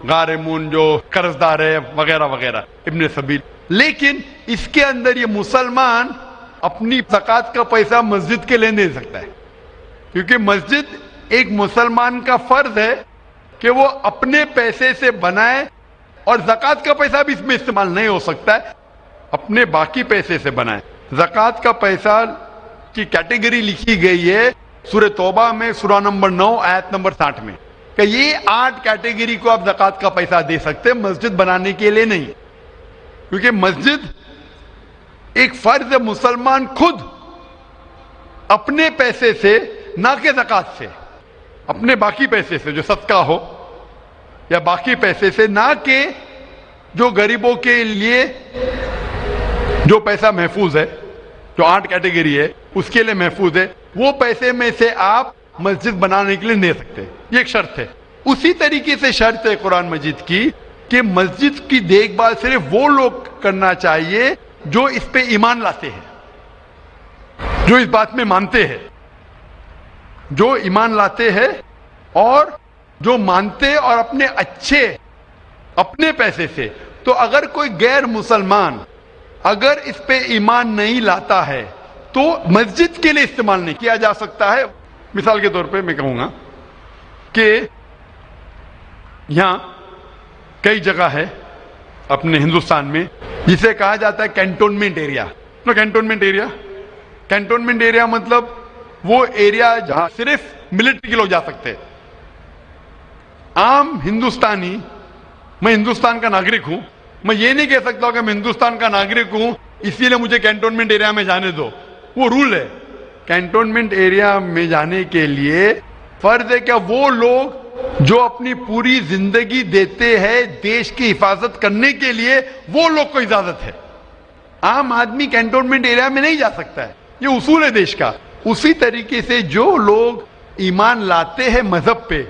غارمون جو قرض دار ہے, وغیرہ وغیرہ, ابن سبیل. لیکن اس کے اندر یہ مسلمان اپنی زکوٰۃ کا پیسہ مسجد کے لیے نہیں دے سکتا ہے, کیونکہ مسجد ایک مسلمان کا فرض ہے کہ وہ اپنے پیسے سے بنائے, اور زکوٰۃ کا پیسہ بھی اس میں استعمال نہیں ہو سکتا ہے, اپنے باقی پیسے سے بنائے. زکوٰۃ کا پیسہ کی کیٹیگری لکھی گئی ہے سورہ توبہ میں, سورہ نمبر 9 آیت نمبر 60 میں, کہ یہ 8 کیٹیگری کو آپ زکوٰۃ کا پیسہ دے سکتے, مسجد بنانے کے لیے نہیں. کیونکہ مسجد ایک فرض ہے, مسلمان خود اپنے پیسے سے, نہ کہ زکوٰۃ سے, اپنے باقی پیسے سے جو صدقہ ہو یا باقی پیسے سے, نہ کہ جو غریبوں کے لیے جو پیسہ محفوظ ہے, جو 8 کیٹیگری ہے اس کے لیے محفوظ ہے, وہ پیسے میں سے آپ مسجد بنانے کے لیے دے سکتے. یہ ایک شرط ہے. اسی طریقے سے شرط ہے قرآن مجید کی کہ مسجد کی دیکھ بھال صرف وہ لوگ کرنا چاہیے جو اس پہ ایمان لاتے ہیں, جو اس بات میں مانتے ہیں, جو ایمان لاتے ہیں اور جو مانتے اور اپنے اچھے اپنے پیسے سے. تو اگر کوئی غیر مسلمان اگر اس پہ ایمان نہیں لاتا ہے تو مسجد کے لیے استعمال نہیں کیا جا سکتا ہے. مثال کے طور پہ میں کہوں گا کہ یہاں کئی جگہ ہے اپنے ہندوستان میں جسے کہا جاتا ہے کینٹونمنٹ ایریا. کینٹونمنٹ ایریا مطلب وہ ایریا جہاں صرف ملٹری کے لوگ جا سکتے. عام ہندوستانی, میں ہندوستان کا ناگرک ہوں, میں یہ نہیں کہہ سکتا کہ میں ہندوستان کا ناگرک ہوں اسی لیے مجھے کینٹونمنٹ ایریا میں جانے دو. وہ رول ہے. کینٹونمنٹ ایریا میں جانے کے لیے فرض ہے کہ وہ لوگ جو اپنی پوری زندگی دیتے ہیں دیش کی حفاظت کرنے کے لیے, وہ لوگ کو اجازت ہے. عام آدمی کینٹونمنٹ ایریا میں نہیں جا سکتا ہے, یہ اصول ہے دیش کا. اسی طریقے سے جو لوگ ایمان لاتے ہیں مذہب پہ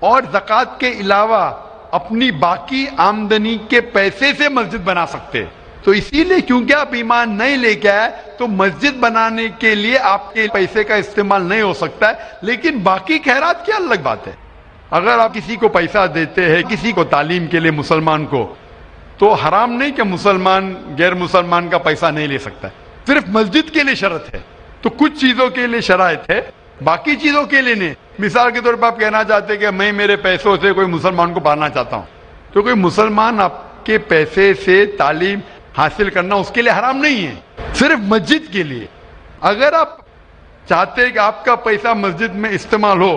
اور زکوٰۃ کے علاوہ اپنی باقی آمدنی کے پیسے سے مسجد بنا سکتے. تو اسی لیے کیونکہ آپ ایمان نہیں لے کے آئے تو مسجد بنانے کے لیے آپ کے پیسے کا استعمال نہیں ہو سکتا ہے. لیکن باقی خیرات کی الگ بات ہے. اگر آپ کسی کو پیسہ دیتے ہیں, کسی کو تعلیم کے لیے مسلمان کو, تو حرام نہیں کہ مسلمان غیر مسلمان کا پیسہ نہیں لے سکتا ہے. صرف مسجد کے لیے شرط ہے. تو کچھ چیزوں کے لیے شرائط ہے, باقی چیزوں کے لیے نہیں. مثال کے طور پر آپ کہنا چاہتے ہیں کہ میں میرے پیسوں سے کوئی مسلمان کو پڑھانا چاہتا ہوں, تو کوئی مسلمان آپ کے پیسے سے تعلیم حاصل کرنا اس کے لیے حرام نہیں ہے, صرف مسجد کے لیے. اگر آپ چاہتے ہیں کہ آپ کا پیسہ مسجد میں استعمال ہو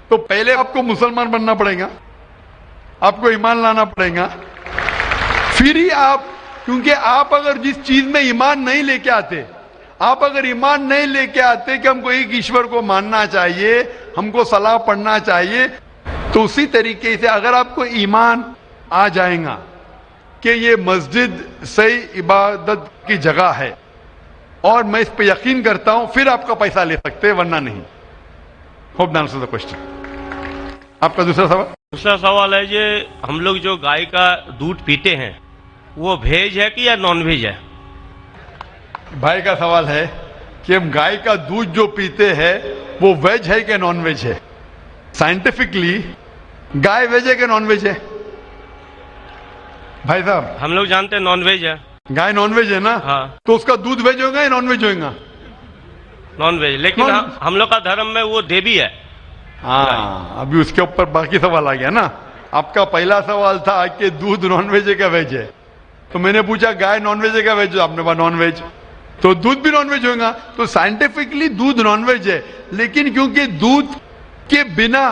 تو پہلے آپ کو مسلمان بننا پڑے گا, آپ کو ایمان لانا پڑے گا, پھر ہی آپ, کیونکہ آپ اگر جس چیز میں ایمان نہیں لے کے آتے, آپ اگر ایمان نہیں لے کے آتے کہ ہم کو ایک ایشور کو ماننا چاہیے, ہم کو صلاح پڑھنا چاہیے, تو اسی طریقے سے اگر آپ کو ایمان آ جائے گا کہ یہ مسجد صحیح عبادت کی جگہ ہے اور میں اس پہ یقین کرتا ہوں, پھر آپ کا پیسہ لے سکتے, ورنہ نہیں. Hope the answer the question. آپ کا دوسرا سوال ہے کہ ہم لوگ جو گائے کا دودھ پیتے ہیں وہ ویج ہے کہ یا نان ویج ہے؟ بھائی کا سوال ہے کہ ہم گائے کا دودھ جو پیتے ہیں وہ ویج ہے کہ نان ویج ہے. سائنٹیفکلی گائے ویج ہے کہ نان ویج ہے بھائی صاحب؟ ہم لوگ جانتے ہیں نان ویج ہے. گائے نان ویج ہے نا؟ ہاں تو اس کا دودھ ویج ہوگا یا نان ویج ہوگا؟ Non veg. لیکن ہم لوگ کا دھرم میں وہ دیوی ہے. ہاں ابھی اس کے اوپر باقی سوال آ گیا نا. آپ کا پہلا سوال تھا کہ دودھ نان ویج ہے کیا ویج ہے, تو میں نے پوچھا گائے نان ویج ہے کیا ویج ہے, آپ نے کہا نان ویج, تو دودھ بھی نان ویج ہوگا. تو سائنٹیفکلی دودھ نان ویج ہے, لیکن کیونکہ دودھ کے بنا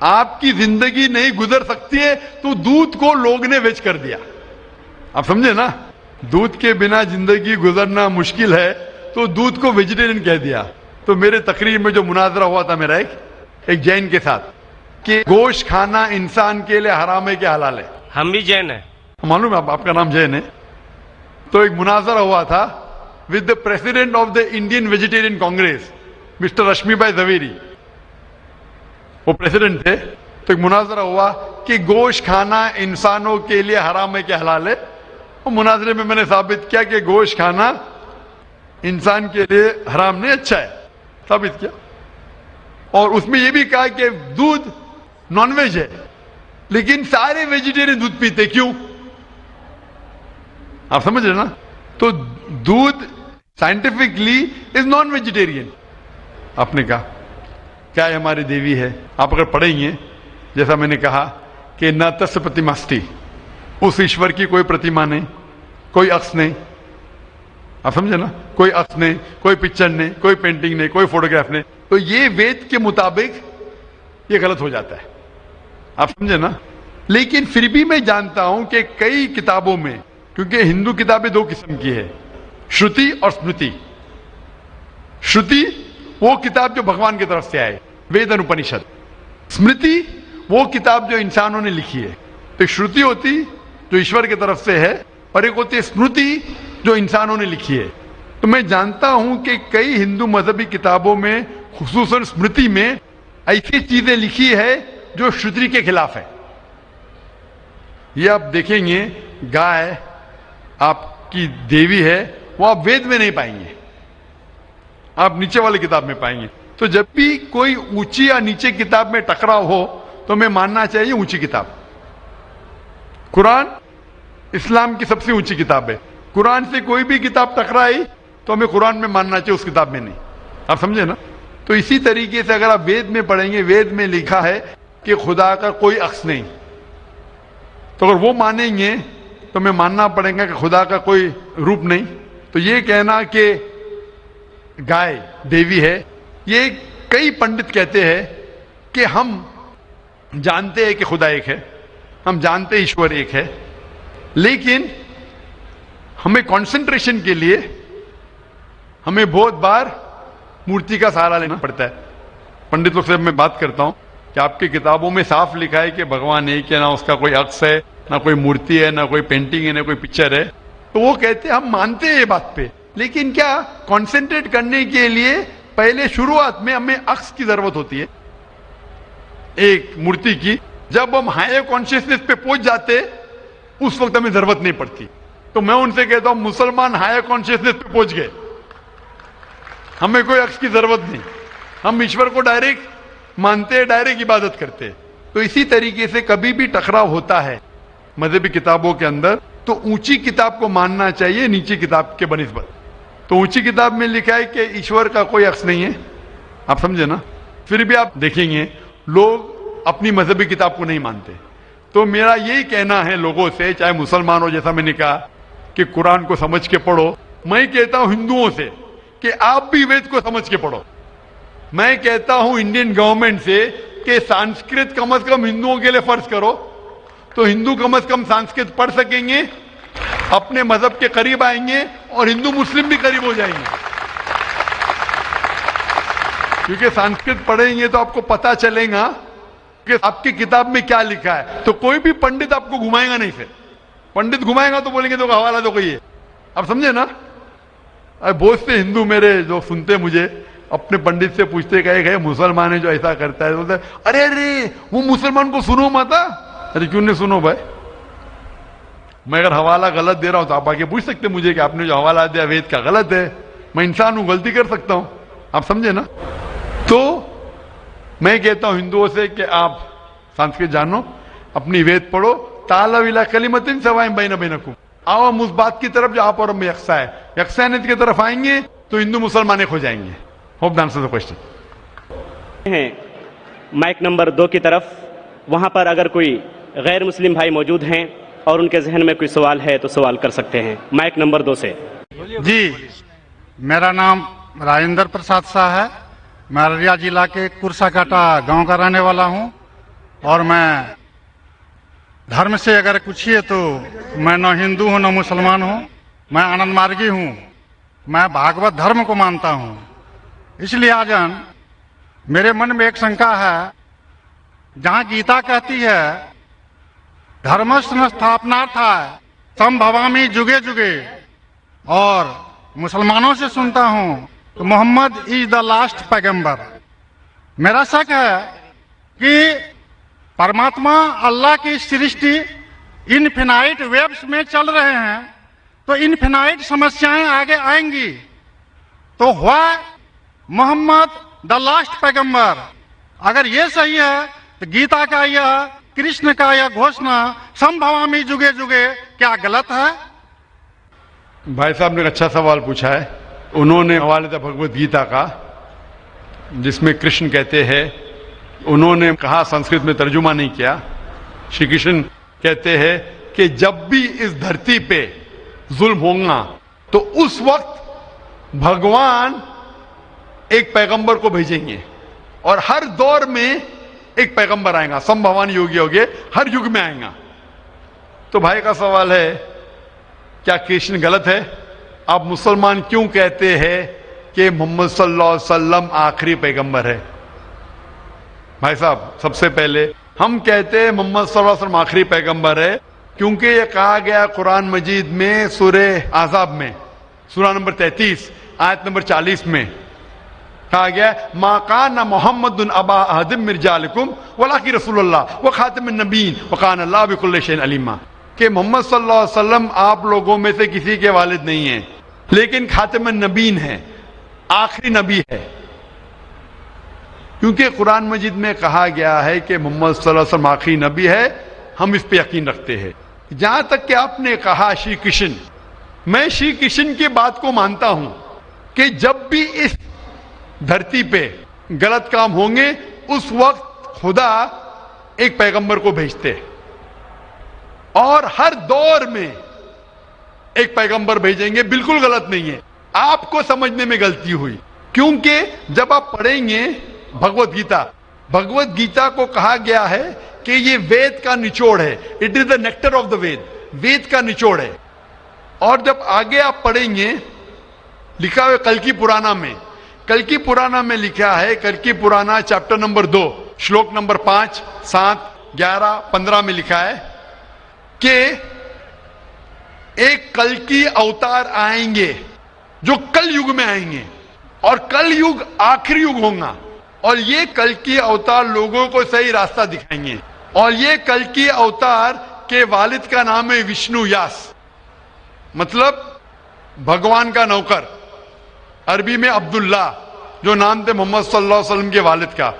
آپ کی زندگی نہیں گزر سکتی ہے تو دودھ کو لوگ نے ویج کر دیا. آپ سمجھے نا, دودھ کے بنا زندگی گزرنا مشکل ہے تو دودھ کو ویجیٹیرین کہہ دیا. تو میرے تقریر میں جو مناظرہ ہوا تھا میرا ایک جین کے ساتھ کہ گوشت کھانا انسان کے لیے حرام ہے کہ حلال ہے. ہم بھی جین ہیں. معلوم ہے آپ کا نام جین ہے. تو ایک مناظرہ ہوا تھا with the president of the Indian Vegetarian Congress mister Rashmi bhai Zaveri, وہ پریزیڈنٹ تھے. تو ایک مناظرہ ہوا کہ گوشت کھانا انسانوں کے لیے حرام ہے کہ حلال ہے. وہ مناظرے میں نے ثابت کیا کہ گوشت کھانا انسان کے لیے حرام نہیں, اچھا ہے, ثابت کیا. اور اس میں یہ بھی کہا کہ دودھ نان ویج ہے, لیکن سارے ویجیٹیرین دودھ پیتے, کیوں؟ آپ سمجھ رہے نا. تو دودھ سائنٹیفکلی از نان ویجیٹیرین. آپ نے کہا کیا ہے ہماری دیوی ہے. آپ اگر پڑھیں گے جیسا میں نے کہا کہ نہ تس پرتیماستی, اس ایشور کی کوئی پرتیما نہیں, کوئی عکس نہیں. آپ سمجھے نا, کوئی عکس نہیں, کوئی پکچر نہیں, کوئی پینٹنگ نہیں, کوئی فوٹوگراف نہیں. تو یہ وید کے مطابق یہ غلط ہو جاتا ہے. آپ سمجھے نا. لیکن پھر بھی میں جانتا ہوں کہ کئی کتابوں میں, کیونکہ ہندو کتابیں دو قسم کی ہے, شروتی اور اسمرتی. شروتی وہ کتاب جو بھگوان کی طرف سے آئے, وید انوپنشد. اسمرتی وہ کتاب جو انسانوں نے لکھی ہے. تو شروتی ہوتی جو ایشور کی طرف سے ہے, اور ایک ہوتی ہے اسمرتی جو انسانوں نے لکھی ہے. تو میں جانتا ہوں کہ کئی ہندو مذہبی کتابوں میں خصوصاً اسمرتی میں ایسی چیزیں لکھی ہے جو شروتی کے خلاف ہے. یہ آپ دیکھیں گے گائے آپ کی دیوی ہے, وہ آپ وید میں نہیں پائیں گے, آپ نیچے والی کتاب میں پائیں گے. تو جب بھی کوئی اونچی یا نیچے کتاب میں ٹکراؤ ہو تو ہمیں ماننا چاہیے اونچی کتاب. قرآن اسلام کی سب سے اونچی کتاب ہے. قرآن سے کوئی بھی کتاب ٹکرائی تو ہمیں قرآن میں ماننا چاہیے, اس کتاب میں نہیں. آپ سمجھے نا. تو اسی طریقے سے اگر آپ وید میں پڑھیں گے, وید میں لکھا ہے کہ خدا کا کوئی عکس نہیں, تو اگر وہ مانیں گے تو ہمیں ماننا پڑے گا کہ خدا کا کوئی روپ نہیں. تو یہ کہنا کہ گائے دیوی ہے, یہ کئی پنڈت کہتے ہیں کہ ہم جانتے ہیں کہ خدا ایک ہے, ہم جانتے ایشور ایک ہے, لیکن ہمیں کنسنٹریشن کے لیے ہمیں بہت بار مورتی کا سہارا لینا پڑتا ہے. پنڈت لوگ سے میں بات کرتا ہوں کہ آپ کی کتابوں میں صاف لکھا ہے کہ بھگوان ایک ہے, نہ اس کا کوئی عکس ہے, نہ کوئی مورتی ہے, نہ کوئی پینٹنگ ہے, نہ کوئی پکچر ہے. تو وہ کہتے ہیں ہم مانتے ہیں یہ بات پہ, لیکن کیا کنسنٹریٹ کرنے کے لیے پہلے شروعات میں ہمیں عکس کی ضرورت ہوتی ہے, ایک مورتی کی. جب ہم ہائر کانشیسنیس پہ پہنچ جاتے اس وقت ہمیں ضرورت نہیں پڑتی. تو میں ان سے کہتا ہوں مسلمان ہائر کانشیسنیس پہ پہنچ گئے, ہمیں کوئی عکس کی ضرورت نہیں, ہم ایشور کو ڈائریکٹ مانتے, ڈائریکٹ عبادت کرتے. تو اسی طریقے سے کبھی بھی ٹکراؤ ہوتا ہے مذہبی کتابوں کے اندر تو اونچی کتاب کو ماننا چاہیے نیچی کتاب کے بنسبت. تو اونچی کتاب میں لکھا ہے کہ ایشور کا کوئی عکس نہیں ہے, آپ سمجھے نا. پھر بھی آپ دیکھیں گے لوگ اپنی مذہبی کتاب کو نہیں مانتے. تو میرا یہی کہنا ہے لوگوں سے, چاہے مسلمان ہو, جیسا میں نے کہا کہ قرآن کو سمجھ کے پڑھو. میں کہتا ہوں ہندوؤں سے کہ آپ بھی وید کو سمجھ کے پڑھو. میں کہتا ہوں انڈین گورنمنٹ سے کہ سانسکرت کم از کم ہندوؤں کے لیے فرض کرو, تو ہندو کم از کم سانسکرت پڑھ سکیں گے, اپنے مذہب کے قریب آئیں گے, اور ہندو مسلم بھی قریب ہو جائیں گے. کیونکہ سانسکرت پڑھیں گے تو آپ کو پتا چلے گا کہ آپ کی کتاب میں کیا لکھا ہے. تو کوئی بھی پنڈت آپ کو گھمائے گا نہیں. پھر پنڈت گھمائے گا تو بولیں گے تو حوالہ دو کوئی ہے. آپ سمجھے نا. بہت سے ہندو میرے جو سنتے مجھے اپنے پنڈت سے پوچھتے کہ مسلمان ہے جو ایسا کرتا ہے, بولتے ارے ارے وہ مسلمان کو سنو مت. ارے کیوں نہیں سنو بھائی, میں اگر حوالہ غلط دے رہا ہوں تو آپ آگے پوچھ سکتے مجھے کہ آپ نے جو حوالہ دیا وید کا غلط ہے, میں انسان ہوں, غلطی کر سکتا ہوں, آپ سمجھے نا. تو میں کہتا ہوں ہندوؤں سے کہ آپ سنسکرت جانو, اپنی وید پڑھو, تعالوا الی کلمۃ سواء بین بینکم, آؤ ہم اس بات کی طرف جو آپ اور ہم یکساں ہے, یکسانیت کی طرف آئیں گے تو ہندو مسلمان ایک ہو جائیں گے. Hope the answer the question. ہیں مائک نمبر 2 کی طرف, وہاں پر اگر کوئی غیر مسلم بھائی موجود ہیں اور ان کے ذہن میں کوئی سوال ہے تو سوال کر سکتے ہیں. مائک نمبر 2 سے. جی, میرا نام راجندر پرساد شاہ ہے. میں ارریہ ضلع کے کرسا کاٹا گاؤں کا رہنے والا ہوں, اور میں دھرم سے اگر پوچھیے تو میں نہ ہندو ہوں نہ مسلمان ہوں, میں آنند مارگی ہوں. میں بھاگوت دھرم کو مانتا ہوں. اس لحاظاً میرے من میں ایک شنکا ہے, جہاں گیتا کہتی ہے دھرم سنستھاپنارتھائے سمبھوامی جگے جگے, اور مسلمانوں سے سنتا ہوں تو محمد از دا لاسٹ پیغمبر. میرا شک ہے کہ پرماتما اللہ کی سرشٹی انفینائٹ ویبس میں چل رہے ہیں, تو انفینائٹ سمسیایں آگے آئیں گی, تو ہوا محمد دا لاسٹ پیغمبر. اگر یہ صحیح ہے تو گیتا کا یہ کرشن کا یہ گھوشنا سمبھوامی جگے جگے کیا غلط ہے؟ بھائی صاحب نے ایک اچھا سوال پوچھا ہے. انہوں نے حوالے تھا بھگوت گیتا کا, جس میں کرشن کہتے ہیں, انہوں نے کہا سنسکرت میں ترجمہ نہیں کیا. شری کرشن کہتے ہیں کہ جب بھی اس دھرتی پہ ظلم ہوگا تو اس وقت بھگوان ایک پیغمبر کو بھیجیں گے, اور ہر دور میں ایک پیغمبر آئے گا, سمبھوان یوگی ہوگے, ہر یگ میں آئے گا. تو بھائی کا سوال ہے کیا کرشن غلط ہے؟ آپ مسلمان کیوں کہتے ہیں کہ محمد صلی اللہ علیہ وسلم آخری پیغمبر ہے؟ بھائی صاحب, سب سے پہلے ہم کہتے ہیں محمد صلی اللہ علیہ وسلم آخری پیغمبر ہے کیونکہ یہ کہا گیا قرآن مجید میں سورہ احزاب میں, سورہ نمبر 33 آیت نمبر 40 میں کہا گیا ما کان محمد ابا احد من رجالکم ولکن رسول اللہ وخاتم النبیین وکان اللہ بکل شیء علیما, کہ محمد صلی اللہ علیہ وسلم آپ لوگوں میں سے کسی کے والد نہیں ہیں, لیکن خاتم النبیین ہیں, آخری نبی ہے. کیونکہ قرآن مجید میں کہا گیا ہے کہ محمد صلی اللہ علیہ وسلم آخری نبی ہے, ہم اس پہ یقین رکھتے ہیں. جہاں تک کہ آپ نے کہا شری کرشن, میں شری کرشن کی بات کو مانتا ہوں کہ جب بھی اس دھرتی پہ غلط کام ہوں گے اس وقت خدا ایک پیغمبر کو بھیجتے, اور ہر دور میں ایک پیغمبر بھیجیں گے. بالکل غلط نہیں ہے, آپ کو سمجھنے میں غلطی ہوئی, کیونکہ جب آپ پڑھیں گے بھگوت گیتا, بھگوت گیتا کو کہا گیا ہے کہ یہ وید کا نچوڑ ہے, it is the nectar of the Veda, Veda کا نچوڑ ہے. اور جب آگے آپ پڑھیں گے لکھا ہوا کلکی پرانا میں, کلکی پرانا میں لکھا ہے, کلکی پرانا چیپٹر نمبر 2 شلوک نمبر 5, 7, 11, 15 میں لکھا ہے کہ ایک کلکی اوتار آئیں گے جو کل یگ میں آئیں گے, اور کل یگ آخری یگ ہوگا, اور یہ کلکی اوتار لوگوں کو صحیح راستہ دکھائیں گے. اور یہ کلکی اوتار کے والد کا نام ہے وشنو یاس, مطلب بھگوان کا نوکر, عربی میں عبداللہ, جو نام تھے محمد صلی اللہ علیہ وسلم کے والد کا.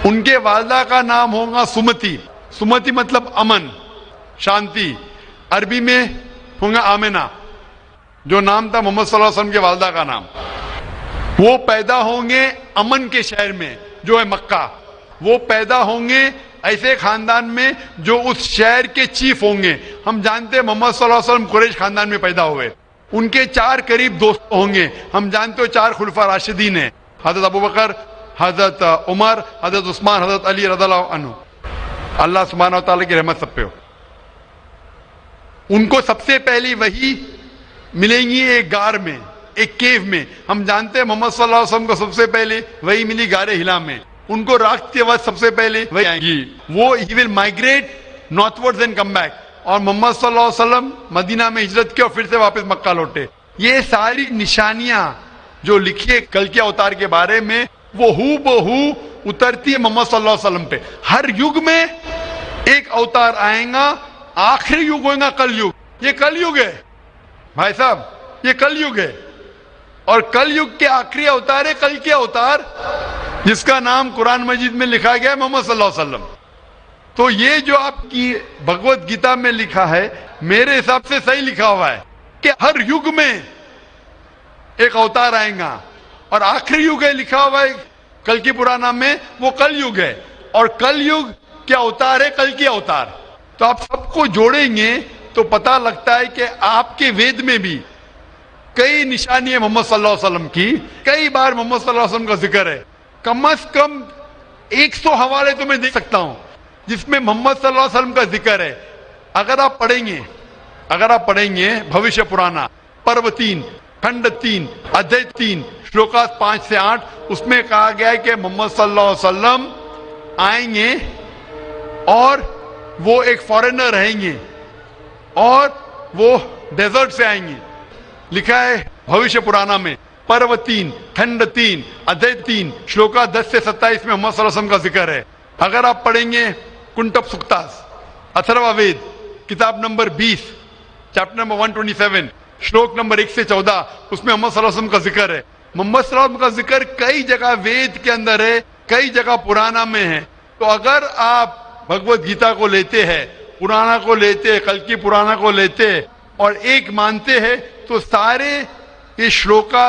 ان کے والدہ کا نام ہوگا سمتی, سمتی مطلب امن, شانتی, عربی میں ہوگا آمنہ, جو نام تھا محمد صلی اللہ علیہ وسلم کے والدہ کا نام. وہ پیدا ہوں گے امن کے شہر میں جو ہے مکہ, وہ پیدا ہوں گے ایسے خاندان میں جو اس شہر کے چیف ہوں گے. ہم جانتے ہیں محمد صلی اللہ علیہ وسلم قریش خاندان میں پیدا ہوئے, ان کے 4 قریب دوست ہوں گے. ہم جانتے ہو 4 خلفاء راشدین ہیں, حضرت ابوبکر, حضرت عمر, حضرت عثمان, حضرت علی رضی اللہ عنہ. اللہ سبحانہ و تعالیٰ کی رحمت سب پہ ہو. ان کو سب سے پہلی وحی ملیں گی ایک غار میں, ایک کیو میں. ہم جانتے ہیں محمد صلی اللہ علیہ وسلم کو سب سے پہلے وحی ملی غار ہرا میں. ان کو رات کے وقت سب سے پہلے وحی آئے گی. وہ ہی will migrate northwards and come back. اور محمد صلی اللہ علیہ وسلم مدینہ میں ہجرت کی اور پھر سے واپس مکہ لوٹے. یہ ساری نشانیاں جو لکھی کل کے اوتار کے بارے میں وہ ہو بہو اترتی ہے محمد صلی اللہ علیہ وسلم پہ. ہر یگ میں ایک اوتار آئے گا, آخری یگ ہوگا کل یگ. یہ کل یگ ہے بھائی صاحب, یہ کل یگ ہے. اور کل یگ کے آخری اوتار ہے کل کے اوتار، جس کا نام قرآن مجید میں لکھا گیا ہے محمد صلی اللہ علیہ وسلم. تو یہ جو آپ کی بھگوت گیتا میں لکھا ہے میرے حساب سے صحیح لکھا ہوا ہے کہ ہر یگ میں ایک اوتار آئے گا، اور آخری یگ ہے لکھا ہوا ہے کل کی پرانا میں، وہ کل یگ ہے، اور کل یگ کیا اوتار ہے کل کی اوتار. تو آپ سب کو جوڑیں گے تو پتہ لگتا ہے کہ آپ کے وید میں بھی کئی نشانی ہے محمد صلی اللہ علیہ وسلم کی، کئی بار محمد صلی اللہ علیہ وسلم کا ذکر ہے. کم از کم 100 حوالے تو میں دے سکتا ہوں جس میں محمد صلی اللہ علیہ وسلم کا ذکر ہے. اگر آپ پڑھیں گے بھوشیہ پرانا پرو 3 کھنڈ 3 ادھیے 3 شلوکاس 5 سے 8، اس میں کہا گیا ہے کہ محمد صلی اللہ علیہ وسلم آئیں گے اور وہ ایک فارینر رہیں گے اور وہ ڈیزرٹ سے آئیں گے. لکھا ہے بھوشیہ پرانا میں پرو 3 کھنڈ 3 ادھیے 3 شلوکا 10 سے 27 میں محمد صلی اللہ علیہ وسلم کا ذکر ہے. اگر آپ پڑھیں گے کنٹپ سکتاس اتھروا وید کتاب نمبر 20 چیپٹر نمبر 127 شلوک نمبر 1 سے 14، اس میں محمد صلی اللہ علیہ وسلم کا ذکر ہے. محمد صلی اللہ علیہ وسلم کا ذکر کئی جگہ وید کے اندر ہے، کئی جگہ پرانا میں ہے. تو اگر آپ بھگوت گیتا کو لیتے ہیں، پرانا کو لیتے، کل کی پرانا کو لیتے اور ایک مانتے ہیں، تو سارے یہ شلوکا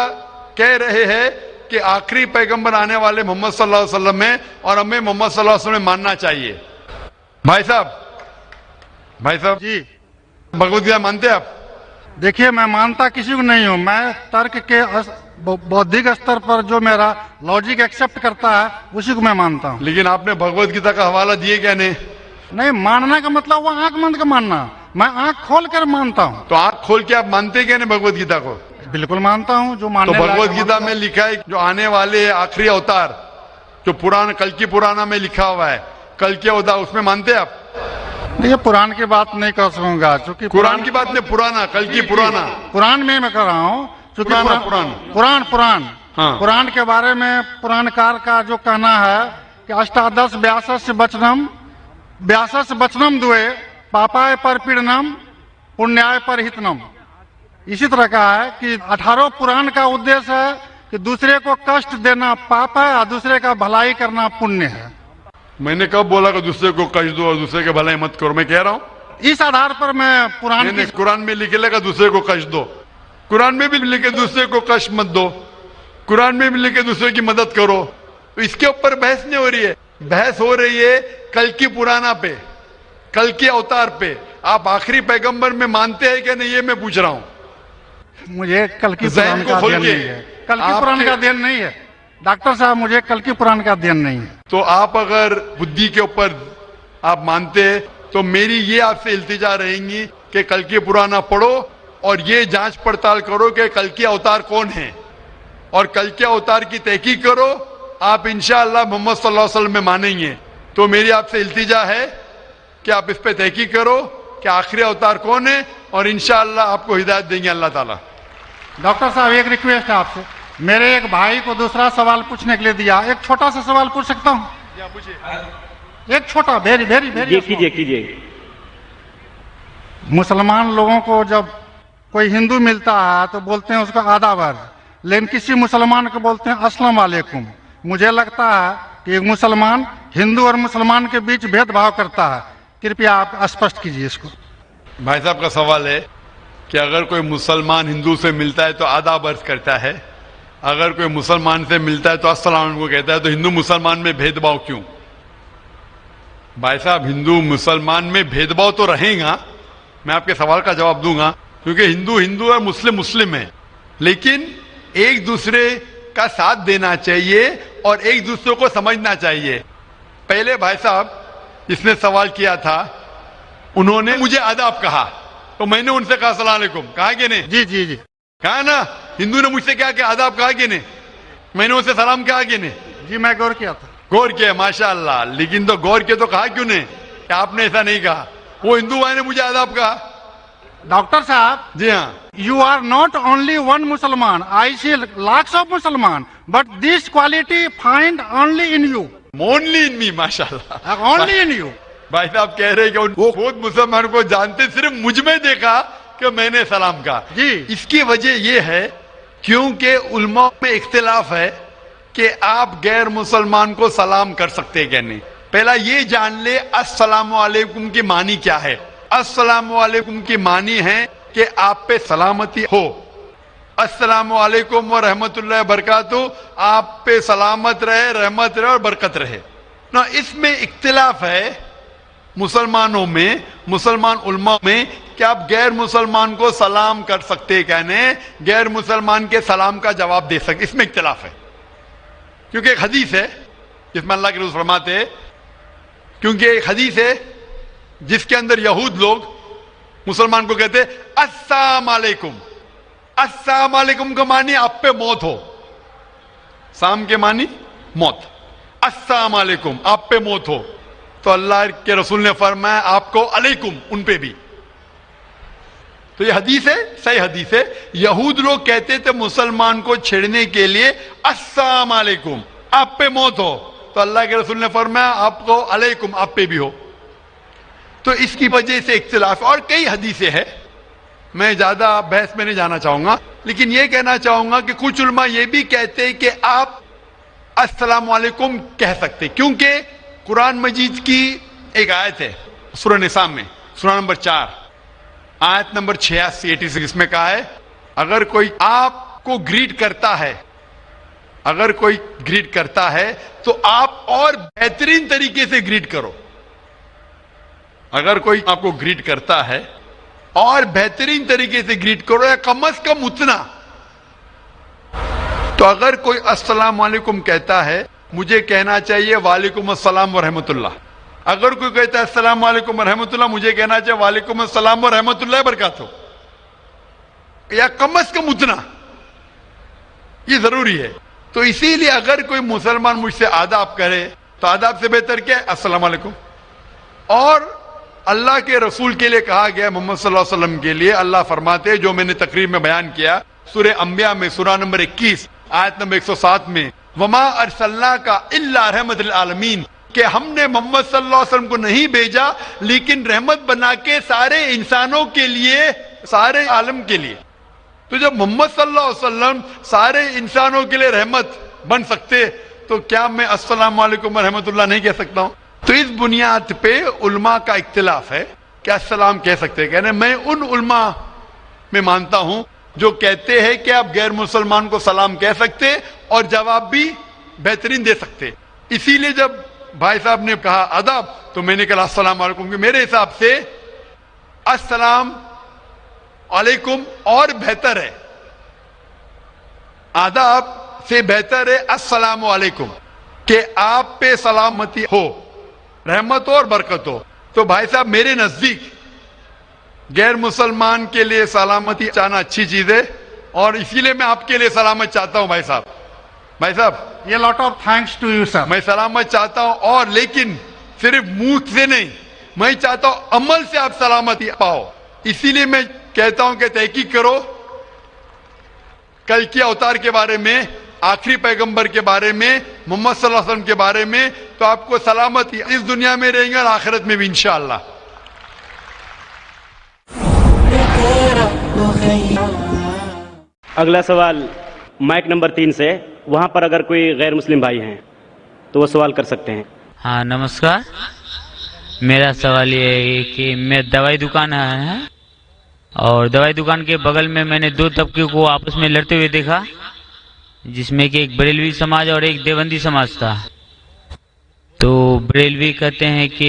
کہہ رہے ہیں کہ آخری پیغمبر آنے والے محمد صلی اللہ علیہ وسلم ہیں اور ہمیں محمد صلی اللہ علیہ وسلم ماننا چاہیے. بھائی صاحب جی بھگوت گیتا مانتے ہیں آپ؟ دیکھیے، میں مانتا کسی کو نہیں ہوں. میں ترک کے بودھک استر پر جو میرا لاجک ایکسپٹ کرتا ہے اسی کو میں مانتا ہوں. لیکن آپ نے بھگوت گیتا کا حوالہ دیے کیا نہیں؟ نہیں، ماننا کا مطلب وہ آنکھ بند کا ماننا، میں آنکھ کھول کر مانتا ہوں. تو آنکھ کھول کے آپ مانتے کیا نہیں بھگوت گیتا کو؟ بالکل مانتا ہوں. جو تو ماننے لائق بھگوت گیتا مانتا میں لکھا ہے جو آنے والے آخری اوتار جو کل کی پرانا میں لکھا ہوا ہے کل کے اوتار، اس میں مانتے آپ؟ ہوں. یہ قرآن کی بات نہیں کر سکوں گا چونکہ قرآن کی بات نہیں، پرانا کل کی پرانا قرآن میں کر رہا ہوں چونکہ قرآن. ہاں. قرآن کے بارے میں پران کار کا جو کہنا ہے کہ اشٹادش 82 بچنم دوئے پاپائے پر پیڑنم پنیائے پر ہتنم. اسی طرح کا ہے کہ 18 پران کا ادیش ہے کہ دوسرے کو کشٹ دینا پاپ ہے اور دوسرے کا بھلائی کرنا پنیہ ہے. میں نے کب بولا کہ دوسرے کو کشٹ دو اور دوسرے کے بھلائی مت کرو؟ میں کہہ رہا ہوں اس آدھار پر میں قرآن میں لکھے لگا دوسرے کو کشٹ دو، قرآن میں بھی لکھے دوسرے کو کشٹ مت دو، قرآن میں بھی لکھے دوسرے کی مدد کرو. تو اس کے اوپر بحث نہیں ہو رہی ہے، بحث ہو رہی ہے کل کی پرانا پہ، کل کے اوتار پہ. آپ آخری پیغمبر میں مانتے ہیں کہ نہیں یہ میں پوچھ رہا ہوں. مجھے کل کی ذہن پران کو کا کھول دھیان کے نہیں ہے. کل کی پران کا دھیان نہیں ہے ڈاکٹر صاحب، مجھے کل کی پران کا دھیان نہیں ہے. تو آپ اگر بدھی کے اوپر آپ مانتے ہیں تو میری یہ آپ سے التجا رہیں گی کہ کل کی پرانا پڑھو اور یہ جانچ پڑتال کرو کہ کل کے اوتار کون ہیں اور کل کے اوتار کی تحقیق کرو. آپ انشاءاللہ محمد صلی اللہ علیہ وسلم میں مانیں گے. تو میری آپ سے التجا ہے کہ آپ اس پہ تحقیق کرو کہ آخری اوتار کون ہے اور انشاءاللہ آپ کو ہدایت دیں گے اللہ تعالیٰ. ڈاکٹر صاحب ایک ریکویسٹ ہے آپ سے، میرے ایک بھائی کو دوسرا سوال پوچھنے کے لیے دیا، ایک چھوٹا سا سوال پوچھ سکتا ہوں؟ ایک چھوٹا جی کیجیے. مسلمان لوگوں کو جب کوئی ہندو ملتا ہے تو بولتے ہیں اس کا آداب ہے، لیکن کسی مسلمان کو بولتے ہیں السلام علیکم. مجھے لگتا ہے کہ ایک مسلمان ہندو اور مسلمان کے بیچ بھید بھاؤ کرتا ہے. کرپیا آپ اسپشٹ کیجیے اس کو. بھائی صاحب کا سوال ہے کہ اگر کوئی مسلمان ہندو سے ملتا ہے تو آداب عرض کرتا ہے، اگر کوئی مسلمان سے ملتا ہے تو السلام علیکم کہتا ہے، تو ہندو مسلمان میں بھید بھاؤ کیوں؟ بھائی صاحب ہندو مسلمان میں بھید بھاؤ تو رہے گا، میں آپ کے سوال کا جواب دوں گا، کیونکہ ہندو ہندو ہے، مسلم مسلم ہے، لیکن ایک دوسرے کا ساتھ دینا چاہیے اور ایک دوسرے کو سمجھنا چاہیے. پہلے بھائی صاحب جس نے سوال کیا تھا انہوں نے مجھے آداب کہا تو میں نے ان سے کہا السلام علیکم، کہا کہ نہیں؟ جی کہا نا. ہندو نے مجھ سے کیا کہ آداب کہا کہ نہیں؟ میں نے ان سے سلام کہا کہ نہیں؟ جی میں غور کیا تھا. غور کیا، ماشاء اللہ. لیکن تو غور کیا تو کہا کیوں نہیں کہ آپ نے ایسا نہیں کہا؟ وہ ہندو بھائی نے مجھے آداب کہا. ڈاکٹر صاحب جی ہاں، you are not only one Musliman. I see lakhs of Musliman, but this quality find only in you. only in me, ماشاء اللہ. Only in you. بھائی صاحب کہہ رہے کہ وہ خود مسلمان کو جانتے، صرف مجھ میں دیکھا کہ میں نے سلام کہا. جی. اس کی وجہ یہ ہے کیونکہ علماء میں اختلاف ہے کہ آپ غیر مسلمان کو سلام کر سکتے کہ نہیں. پہلا یہ جان لے السلام علیکم کی معنی کیا ہے. السلام علیکم کی معنی ہے کہ آپ پہ سلامتی ہو. السلام علیکم ورحمۃ اللہ وبرکاتہ, آپ پہ سلامت رہے, رحمت رہے اور برکت رہے. نا اس میں اختلاف ہے مسلمانوں میں, مسلمان علماء میں, کہ آپ غیر مسلمان کو سلام کر سکتے کہنے, غیر مسلمان کے سلام کا جواب دے سکتے, اس میں اختلاف ہے. کیونکہ ایک حدیث ہے جس میں اللہ کے رسول فرماتے ہیں, کیونکہ ایک حدیث ہے جس کے اندر یہود لوگ مسلمان کو کہتے السلام علیکم. السلام علیکم کا معنی آپ پہ موت ہو, سام کے معنی موت, السلام علیکم آپ پہ موت ہو. تو اللہ کے رسول نے فرمایا آپ کو علیکم ان پہ بھی. تو یہ حدیث ہے, صحیح حدیث ہے. یہود لوگ کہتے تھے مسلمان کو چھیڑنے کے لیے السلام علیکم آپ پہ موت ہو, تو اللہ کے رسول نے فرمایا آپ کو علیکم آپ پہ بھی ہو. تو اس کی وجہ سے اختلاف, اور کئی حدیثیں ہیں, میں زیادہ بحث میں نہیں جانا چاہوں گا, لیکن یہ کہنا چاہوں گا کہ کچھ علماء یہ بھی کہتے ہیں کہ آپ السلام علیکم کہہ سکتے, کیونکہ قرآن مجید کی ایک آیت ہے سورہ نساء میں, سورہ نمبر 4 آیت نمبر 86 اس میں کہا ہے اگر کوئی آپ کو گریٹ کرتا ہے, اگر کوئی گریٹ کرتا ہے تو آپ اور بہترین طریقے سے گریٹ کرو. اگر کوئی آپ کو گریٹ کرتا ہے اور بہترین طریقے سے گریٹ کرو, یا کم از کم اتنا. تو اگر کوئی السلام علیکم کہتا ہے مجھے کہنا چاہیے وعلیکم السلام ورحمۃ اللہ. اگر کوئی کہتا ہے السلام علیکم ورحمۃ اللہ, مجھے کہنا چاہیے وعلیکم السلام ورحمۃ اللہ وبرکاتہ, یا کم از کم اتنا, یہ ضروری ہے. تو اسی لیے اگر کوئی مسلمان مجھ سے آداب کرے تو آداب سے بہتر کیا ہے السلام علیکم. اور اللہ کے رسول کے لیے کہا گیا محمد صلی اللہ علیہ وسلم کے لیے, اللہ فرماتے جو میں نے تقریر میں بیان کیا سورہ انبیاء میں سورہ نمبر 21 آیت نمبر 107 میں, وما ارسلناک الا رحمت للعالمین, کہ ہم نے محمد صلی اللہ علیہ وسلم کو نہیں بھیجا لیکن رحمت بنا کے سارے انسانوں کے لیے, سارے عالم کے لیے. تو جب محمد صلی اللہ علیہ وسلم سارے انسانوں کے لیے رحمت بن سکتے تو کیا میں السلام علیکم ورحمۃ اللہ نہیں کہہ سکتا ہوں؟ تو اس بنیاد پہ علماء کا اختلاف ہے کہ السلام کہہ سکتے. کہنے میں ان علماء میں مانتا ہوں جو کہتے ہیں کہ آپ غیر مسلمان کو سلام کہہ سکتے اور جواب بھی بہترین دے سکتے. اسی لیے جب بھائی صاحب نے کہا آداب تو میں نے کہا السلام علیکم, کہ میرے حساب سے السلام علیکم اور بہتر ہے, آداب سے بہتر ہے السلام علیکم, کہ آپ پہ سلامتی ہو, رحمت ہو اور برکت ہو. تو بھائی صاحب میرے نزدیک غیر مسلمان کے لیے سلامتی چاہنا اچھی چیز ہے, اور اسی لیے میں آپ کے لیے سلامت چاہتا ہوں بھائی صاحب. بھائی صاحب یہ lot of thanks to you sir. میں سلامت چاہتا ہوں, اور لیکن صرف منہ سے نہیں, میں چاہتا ہوں عمل سے آپ سلامتی پاؤ. اسی لیے میں کہتا ہوں کہ تحقیق کرو کل کے اوتار کے بارے میں, آخری پیغمبر کے بارے میں, محمد صلی اللہ علیہ وسلم کے بارے میں, تو آپ کو سلامتی اس دنیا میں رہیں گے اور آخرت میں بھی انشاءاللہ. اگلا سوال مائک نمبر 3 سے, وہاں پر اگر کوئی غیر مسلم بھائی ہیں تو وہ سوال کر سکتے ہیں. ہاں نمسکار, میرا سوال یہ ہے کہ میں دوائی دکان ہے اور دوائی دکان کے بغل میں نے 2 طبقے کو آپس میں لڑتے ہوئے دیکھا, جس میں کہ ایک بریلوی سماج اور ایک دیوبندی سماج تھا. تو بریلوی کہتے ہیں کہ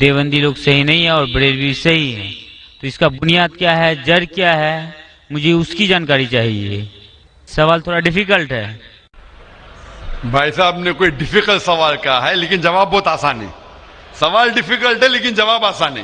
دیوبندی لوگ صحیح نہیں ہے اور بریلوی صحیح ہے, تو اس کا بنیاد کیا ہے, جڑ کیا ہے, مجھے اس کی جانکاری چاہیے. سوال تھوڑا ڈیفیکلٹ ہے. بھائی صاحب نے کوئی ڈیفیکلٹ سوال کہا ہے لیکن جواب بہت آسان ہے. سوال ڈیفیکلٹ ہے لیکن جواب آسان ہے,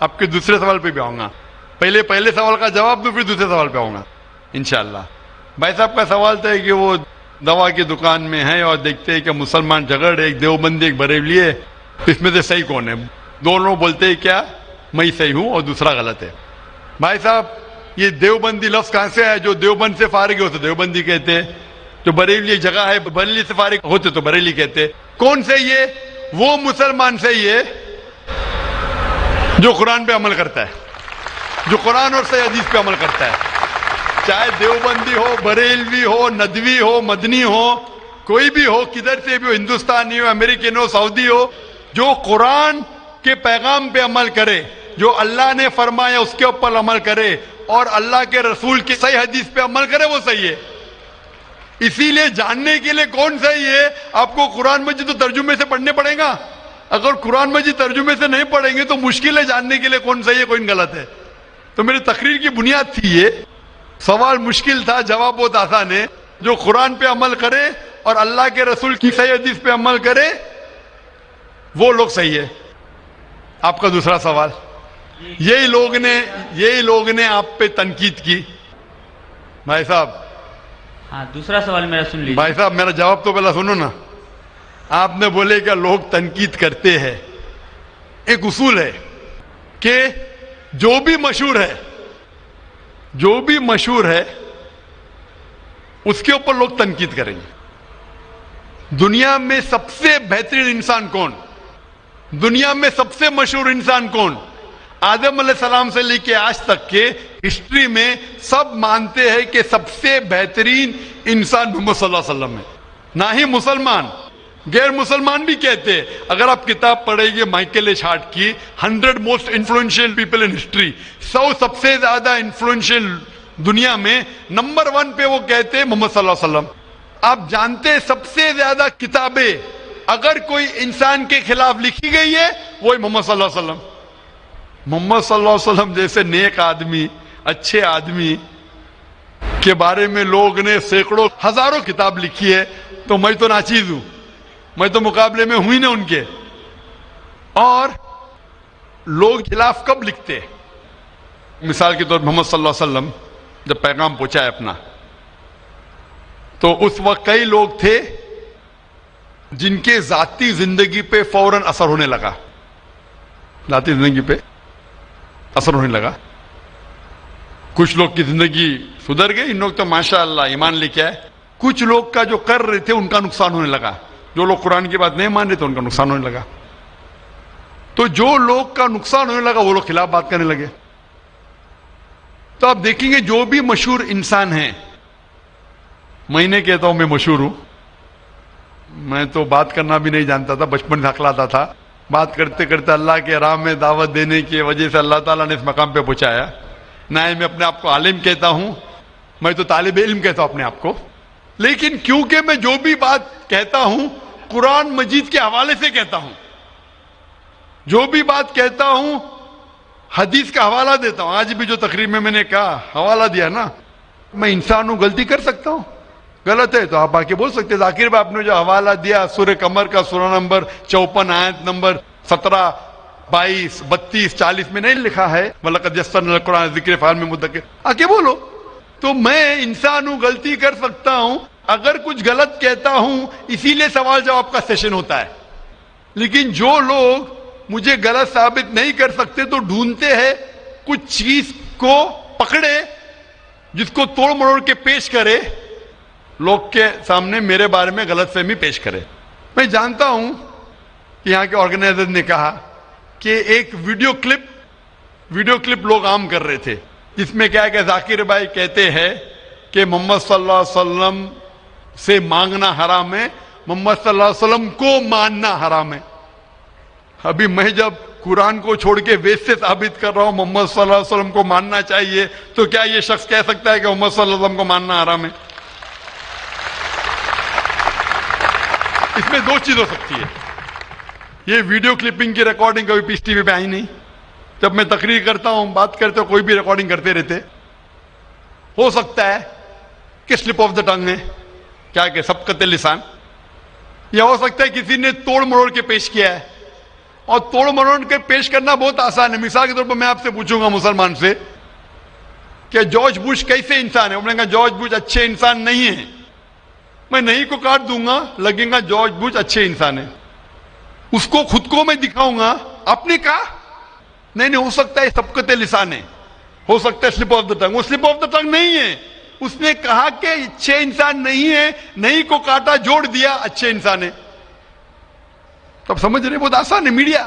آپ کے دوسرے سوال پہ بھی آؤں گا. پہلے سوال کا جواب دوں پھر دوسرے سوال پہ آؤں گا انشاءاللہ. بھائی صاحب کا سوال تھا کہ وہ دوا کی دکان میں ہے اور دیکھتے ہیں کہ مسلمان جھگڑ, ایک دیوبندی ایک بریلوی ہے, اس میں سے صحیح کون ہے؟ دونوں بولتے ہیں کیا میں صحیح ہوں اور دوسرا غلط ہے. بھائی صاحب یہ دیوبندی لفظ کہاں سے ہے؟ جو دیوبند سے فارغ ہوتے دیوبندی کہتے ہیں, جو بریلی جگہ ہے بریلی سے فارغ ہوتے تو بریلی کہتے. کون سے یہ؟ وہ مسلمان سے یہ جو قرآن پہ عمل کرتا ہے, جو قرآن اور صحیح حدیث پہ عمل کرتا ہے, چاہے دیوبندی ہو, بریلوی ہو, ندوی ہو, مدنی ہو, کوئی بھی ہو, کدھر سے بھی ہو, ہندوستانی ہو, امریکن ہو, سعودی ہو, جو قرآن کے پیغام پہ عمل کرے, جو اللہ نے فرمایا اس کے اوپر عمل کرے, اور اللہ کے رسول کی صحیح حدیث پہ عمل کرے, وہ صحیح ہے. اسی لیے جاننے کے لیے کون صحیح ہے, آپ کو قرآن مجید تو ترجمے سے پڑھنے پڑے گا. اگر قرآن مجید ترجمے سے نہیں پڑھیں گے تو مشکل ہے جاننے کے لیے کون صحیح ہے کون غلط ہے. تو میری تقریر کی بنیاد تھی یہ. سوال مشکل تھا, جواب بہت آسان ہے. جو قرآن پہ عمل کرے اور اللہ کے رسول کی صحیح حدیث پہ عمل کرے وہ لوگ صحیح ہے. آپ کا دوسرا سوال, یہی لوگ نے آپ پہ تنقید کی. بھائی صاحب, ہاں دوسرا سوال میرا سن لیجیے. بھائی صاحب میرا جواب تو پہلا سنو نا. آپ نے بولے کہ لوگ تنقید کرتے ہیں. ایک اصول ہے کہ جو بھی مشہور ہے اس کے اوپر لوگ تنقید کریں گے. دنیا میں سب سے بہترین انسان کون, دنیا میں سب سے مشہور انسان کون؟ آدم علیہ السلام سے لے کے آج تک کے ہسٹری میں سب مانتے ہیں کہ سب سے بہترین انسان محمد صلی اللہ علیہ وسلم ہے. نہ ہی مسلمان, غیر مسلمان بھی کہتے ہیں. اگر آپ کتاب پڑھیں گے مائیکل ایچ ہارٹ کی 100 most influential people in history, 100 سب سے زیادہ انفلوئنشیل دنیا میں, نمبر 1 پہ وہ کہتے ہیں محمد صلی اللہ علیہ وسلم. آپ جانتے ہیں سب سے زیادہ کتابیں اگر کوئی انسان کے خلاف لکھی گئی ہے وہی محمد صلی اللہ علیہ وسلم. محمد صلی اللہ علیہ وسلم جیسے نیک آدمی, اچھے آدمی کے بارے میں لوگ نے سینکڑوں ہزاروں کتاب لکھی ہے. تو میں تو ناچیز ہوں, میں تو مقابلے میں ہوں ہی نا ان کے. اور لوگ خلاف کب لکھتے؟ مثال کے طور پر محمد صلی اللہ علیہ وسلم جب پیغام پہنچا ہے اپنا, تو اس وقت کئی لوگ تھے جن کے ذاتی زندگی پہ فوراً اثر ہونے لگا. ذاتی زندگی پہ اثر ہونے لگا. کچھ لوگ کی زندگی سدھر گئی, ان لوگ تو ماشاءاللہ ایمان لے کے آئے. کچھ لوگ کا جو کر رہے تھے ان کا نقصان ہونے لگا. جو لوگ قرآن کی بات نہیں مان رہے تھے ان کا نقصان ہونے لگا. تو جو لوگ کا نقصان ہونے لگا وہ لوگ خلاف بات کرنے لگے. تو آپ دیکھیں گے جو بھی مشہور انسان ہیں, میں نہیں کہتا ہوں میں مشہور ہوں, میں تو بات کرنا بھی نہیں جانتا تھا, بچپن سے ہکلاتا تھا. بات کرتے کرتے اللہ کے راہ میں دعوت دینے کی وجہ سے اللہ تعالیٰ نے اس مقام پہ پہنچایا. نہ میں اپنے آپ کو عالم کہتا ہوں, میں تو طالب علم کہتا ہوں اپنے آپ کو. لیکن کیونکہ میں جو بھی بات کہتا ہوں قرآن مجید کے حوالے سے کہتا ہوں, جو بھی بات کہتا ہوں حدیث کا حوالہ دیتا ہوں. آج بھی جو تقریر میں نے کہا حوالہ دیا نا, میں انسان ہوں, غلطی کر سکتا ہوں. غلط ہے تو آپ آ کے بول سکتے. ذاکر بھائی آپ نے جو حوالہ دیا سورہ قمر کا سورہ نمبر 54 آیت نمبر 17, 22, 32, 40 میں نہیں لکھا ہے وَلَقَدْ يَسَّرْنَا الْقُرْآنَ لِلذِّكْرِ فَهَلْ مِن مُدَّكِرٍ, آ کے بولو. تو میں انسان ہوں, غلطی کر سکتا ہوں. اگر کچھ غلط کہتا ہوں اسی لیے سوال جواب کا سیشن ہوتا ہے. لیکن جو لوگ مجھے غلط ثابت نہیں کر سکتے تو ڈھونڈتے ہیں کچھ چیز کو پکڑے جس کو توڑ مروڑ کے پیش کرے, لوگ کے سامنے میرے بارے میں غلط فہمی پیش کرے. میں جانتا ہوں کہ یہاں کے آرگنائزر نے کہا کہ ایک ویڈیو کلپ لوگ عام کر رہے تھے جس میں کیا ہے کہ ذاکر بھائی کہتے ہیں کہ محمد صلی اللہ علیہ وسلم سے مانگنا حرام ہے, محمد صلی اللہ علیہ وسلم کو ماننا حرام ہے. ابھی میں جب قرآن کو چھوڑ کے ویسٹ سے ثابت کر رہا ہوں محمد صلی اللہ علیہ وسلم کو ماننا چاہیے, تو کیا یہ شخص کہہ سکتا ہے کہ محمد صلی اللہ علیہ وسلم کو ماننا حرام ہے؟ اس میں 2 چیز ہو سکتی ہے. یہ ویڈیو کلپنگ کی ریکارڈنگ کبھی پیس ٹی وی پہ آئی نہیں. جب میں تقریر کرتا ہوں, بات کرتے ہوں, کوئی بھی ریکارڈنگ کرتے رہتے. ہو سکتا ہے کہ سلپ آف دا ٹنگ ہے, کیا کہ سبقت لسان, یا ہو سکتا ہے کسی نے توڑ مروڑ کے پیش کیا ہے. اور توڑ مروڑ کے پیش کرنا بہت آسان ہے. مثال کے طور پر میں آپ سے پوچھوں گا مسلمان سے کہ جارج بش کیسے انسان ہے, انہوں نے کہا جارج بش اچھے انسان نہیں ہے. میں نہیں کو کاٹ دوں گا, لگے گا جارج بش اچھے انسان ہے. اس کو خود کو میں دکھاؤں گا, آپ نے کہا نہیں ہو سکتا ہے سبقت لسان ہے, ہو سکتا ہے سلپ آف دا ٹنگ. وہ سلپ آف دا ٹنگ نہیں ہے. اس نے کہا کہ اچھے انسان نہیں ہے, نہیں کو کاٹا, جوڑ دیا اچھے انسان ہے. تو اب سمجھ رہے, بہت آسان ہے. میڈیا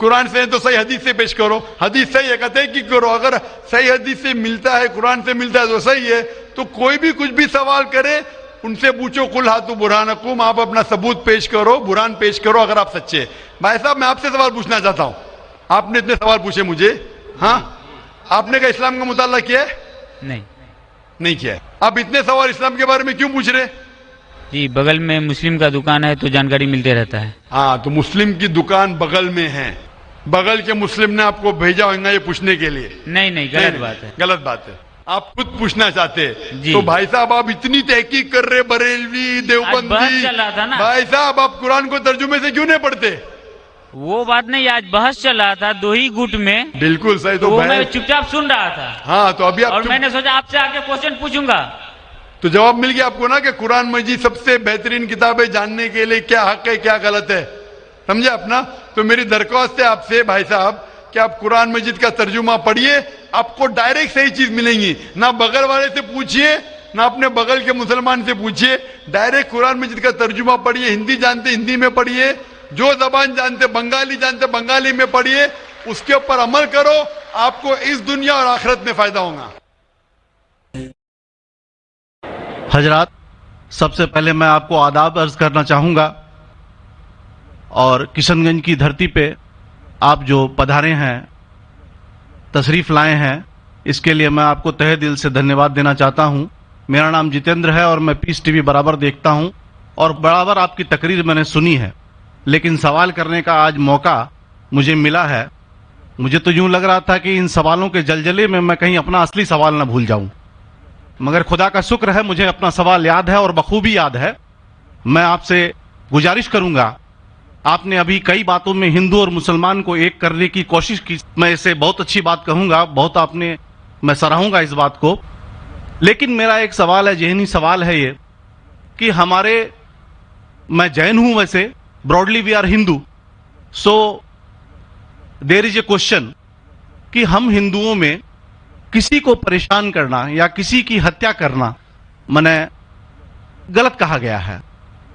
قرآن سے تو صحیح حدیث سے پیش کرو, حدیث صحیح ہے کہتے ہیں کہ کرو, اگر صحیح حدیث سے ملتا ہے, قرآن سے ملتا ہے تو صحیح ہے. تو کوئی بھی کچھ بھی سوال کرے ان سے پوچھو, قل ہاتو برہانکم, آپ اپنا ثبوت پیش کرو, برہان پیش کرو اگر آپ سچے. بھائی صاحب میں آپ سے سوال پوچھنا چاہتا ہوں, آپ نے اتنے سوال پوچھے مجھے, ہاں آپ نے کہا اسلام کا مطالعہ کیا ہے؟ نہیں کیا ہے. آپ اتنے سوال اسلام کے بارے میں کیوں پوچھ رہے؟ جی بغل میں مسلم کا دکان ہے تو جانکاری ملتے رہتا ہے. ہاں تو مسلم کی دکان بغل میں ہے, بغل کے مسلم نے آپ کو بھیجا ہوگا یہ پوچھنے کے لیے؟ نہیں غلط بات ہے. غلط بات ہے, آپ خود پوچھنا چاہتے. جی. تو بھائی صاحب آپ اتنی تحقیق کر رہے, بریلوی دیوبندی, بحث چل رہا تھا نا. بھائی صاحب آپ قرآن کو ترجمے سے کیوں نہیں پڑھتے؟ وہ بات نہیں, آج بحث چل رہا تھا دو ہی گٹ میں, بالکل صحیح. تو وہ میں چپ چاپ سن رہا تھا. ہاں تو ابھی اور میں نے سوچا آپ سے آ کے کوشچن پوچھوں گا, تو جواب مل گیا آپ کو نا کہ قرآن مجید سب سے بہترین کتاب ہے, جاننے کے لیے کیا حق ہے کیا غلط ہے, سمجھے اپنا. تو میری درخواست ہے آپ سے بھائی صاحب کہ آپ قرآن مجید کا ترجمہ پڑھیے, آپ کو ڈائریکٹ صحیح چیز ملیں گی. نہ بغل والے سے پوچھیے نہ اپنے بغل کے مسلمان سے پوچھیے, ڈائریکٹ قرآن مجید کا ترجمہ پڑھیے. ہندی جانتے ہندی میں پڑھیے, جو زبان جانتے بنگالی جانتے بنگالی میں پڑھیے, اس کے اوپر عمل کرو, آپ کو اس دنیا اور آخرت میں فائدہ ہوگا. حضرات, سب سے پہلے میں آپ کو آداب عرض کرنا چاہوں گا, اور کشن گنج کی دھرتی پہ آپ جو پدھارے ہیں, تشریف لائے ہیں, اس کے لیے میں آپ کو تہہ دل سے دھنیہ واد دینا چاہتا ہوں. میرا نام جتیندر ہے اور میں پیس ٹی وی برابر دیکھتا ہوں اور برابر آپ کی تقریر میں نے سنی ہے, لیکن سوال کرنے کا آج موقع مجھے ملا ہے. مجھے تو یوں لگ رہا تھا کہ ان سوالوں کے جلجلے میں کہیں اپنا اصلی سوال نہ بھول جاؤں, مگر خدا کا شکر ہے مجھے اپنا سوال یاد ہے اور بخوبی یاد ہے. میں آپ سے گزارش کروں گا, آپ نے ابھی کئی باتوں میں ہندو اور مسلمان کو ایک کرنے کی کوشش کی, میں اسے بہت اچھی بات کہوں گا, بہت آپ نے, میں سراہوں گا اس بات کو. لیکن میرا ایک سوال ہے, ذہنی سوال ہے یہ کہ ہمارے, میں جین ہوں ویسے, broadly we are Hindu, so there is a question کہ ہم ہندوؤں میں کسی کو پریشان کرنا یا کسی کی ہتیا کرنا منع غلط کہا گیا ہے.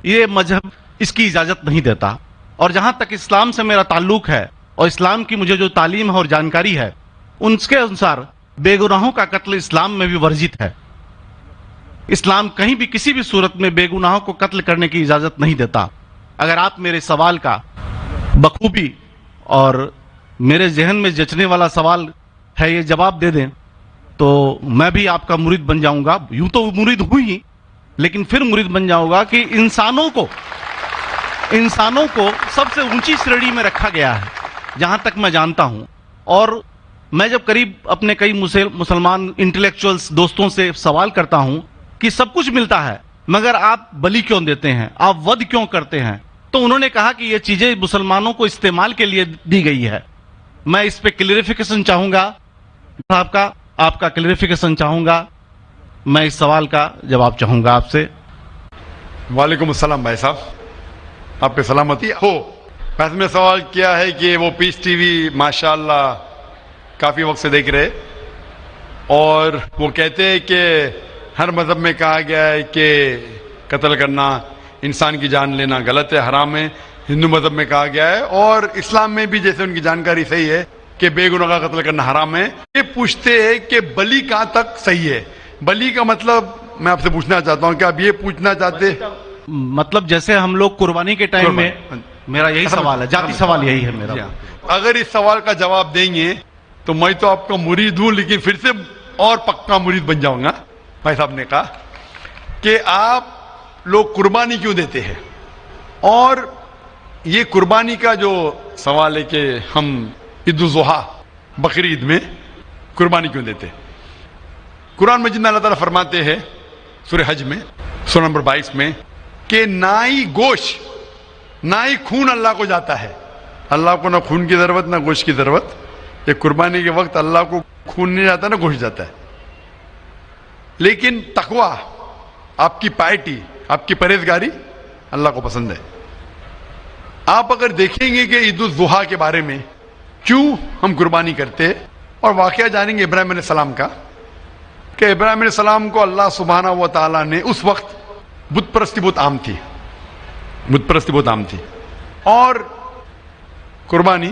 یہ مذہب اس کی اجازت نہیں دیتا, اور جہاں تک اسلام سے میرا تعلق ہے اور اسلام کی مجھے جو تعلیم ہے اور جانکاری ہے, ان کے انسار بے گناہوں کا قتل اسلام میں بھی ورجت ہے. اسلام کہیں بھی کسی بھی صورت میں بے گناہوں کو قتل کرنے کی اجازت نہیں دیتا. اگر آپ میرے سوال کا بخوبی اور میرے ذہن میں جچنے والا سوال ہے یہ جواب دے دیں تو میں بھی آپ کا مرید بن جاؤں گا. یوں تو مرید ہوں ہی, لیکن پھر مرید بن جاؤں گا کہ انسانوں کو سب سے اونچی شریڑی میں رکھا گیا ہے جہاں تک میں جانتا ہوں. اور میں جب قریب اپنے کئی مسلمان انٹلیکچوئلز دوستوں سے سوال کرتا ہوں کہ سب کچھ ملتا ہے مگر آپ بلی کیوں دیتے ہیں, آپ ود کیوں کرتے ہیں, تو انہوں نے کہا کہ یہ چیزیں مسلمانوں کو استعمال کے لیے دی گئی ہے. میں اس پہ کلیریفیکیشن چاہوں گا صاحب کا, آپ کا کلیریفیکیشن چاہوں گا. میں اس سوال کا جواب چاہوں گا آپ سے. وعلیکم السلام بھائی صاحب, آپ پہ سلامتی ہو. بس میں سوال کیا ہے کہ وہ پیس ٹی وی ماشاءاللہ کافی وقت سے دیکھ رہے, اور وہ کہتے ہیں کہ ہر مذہب میں کہا گیا ہے کہ قتل کرنا, انسان کی جان لینا غلط ہے, حرام ہے. ہندو مذہب میں کہا گیا ہے اور اسلام میں بھی جیسے ان کی جانکاری صحیح ہے کہ بے گناہ کا قتل کرنا حرام ہے. یہ پوچھتے ہیں کہ بلی کہاں تک صحیح ہے. بلی کا مطلب میں آپ سے پوچھنا چاہتا ہوں کہ آپ یہ پوچھنا چاہتے, مطلب جیسے ہم لوگ قربانی کے ٹائم میں, میرا یہی سوال ہے, ذاتی سوال یہی ہے میرا. اگر اس سوال کا جواب دیں گے تو میں تو آپ کا مرید ہوں, لیکن پھر سے اور پکا مرید بن جاؤں گا. بھائی صاحب نے کہا کہ آپ لوگ قربانی کیوں دیتے ہیں, اور یہ قربانی کا جو سوال ہے کہ ہم عید الاضحیٰ بقر عید میں قربانی کیوں دیتے. قرآن مجید میں اللہ تعالیٰ فرماتے ہیں سورہ حج میں سورہ نمبر 22 میں کہ نہ ہی گوشت نہ ہی خون اللہ کو جاتا ہے. اللہ کو نہ خون کی ضرورت نہ گوشت کی ضرورت. یہ قربانی کے وقت اللہ کو خون نہیں جاتا نہ گوشت جاتا ہے. لیکن تقویٰ, آپ کی پائٹی, آپ کی پرہیزگاری اللہ کو پسند ہے. آپ اگر دیکھیں گے کہ عید الاضحیٰ کے بارے میں کیوں ہم قربانی کرتے, اور واقعہ جانیں گے ابراہیم علیہ السلام کا کہ ابراہیم علیہ السلام کو اللہ سبحانہ و تعالیٰ نے, اس وقت بت پرستی بہت عام تھی, اور قربانی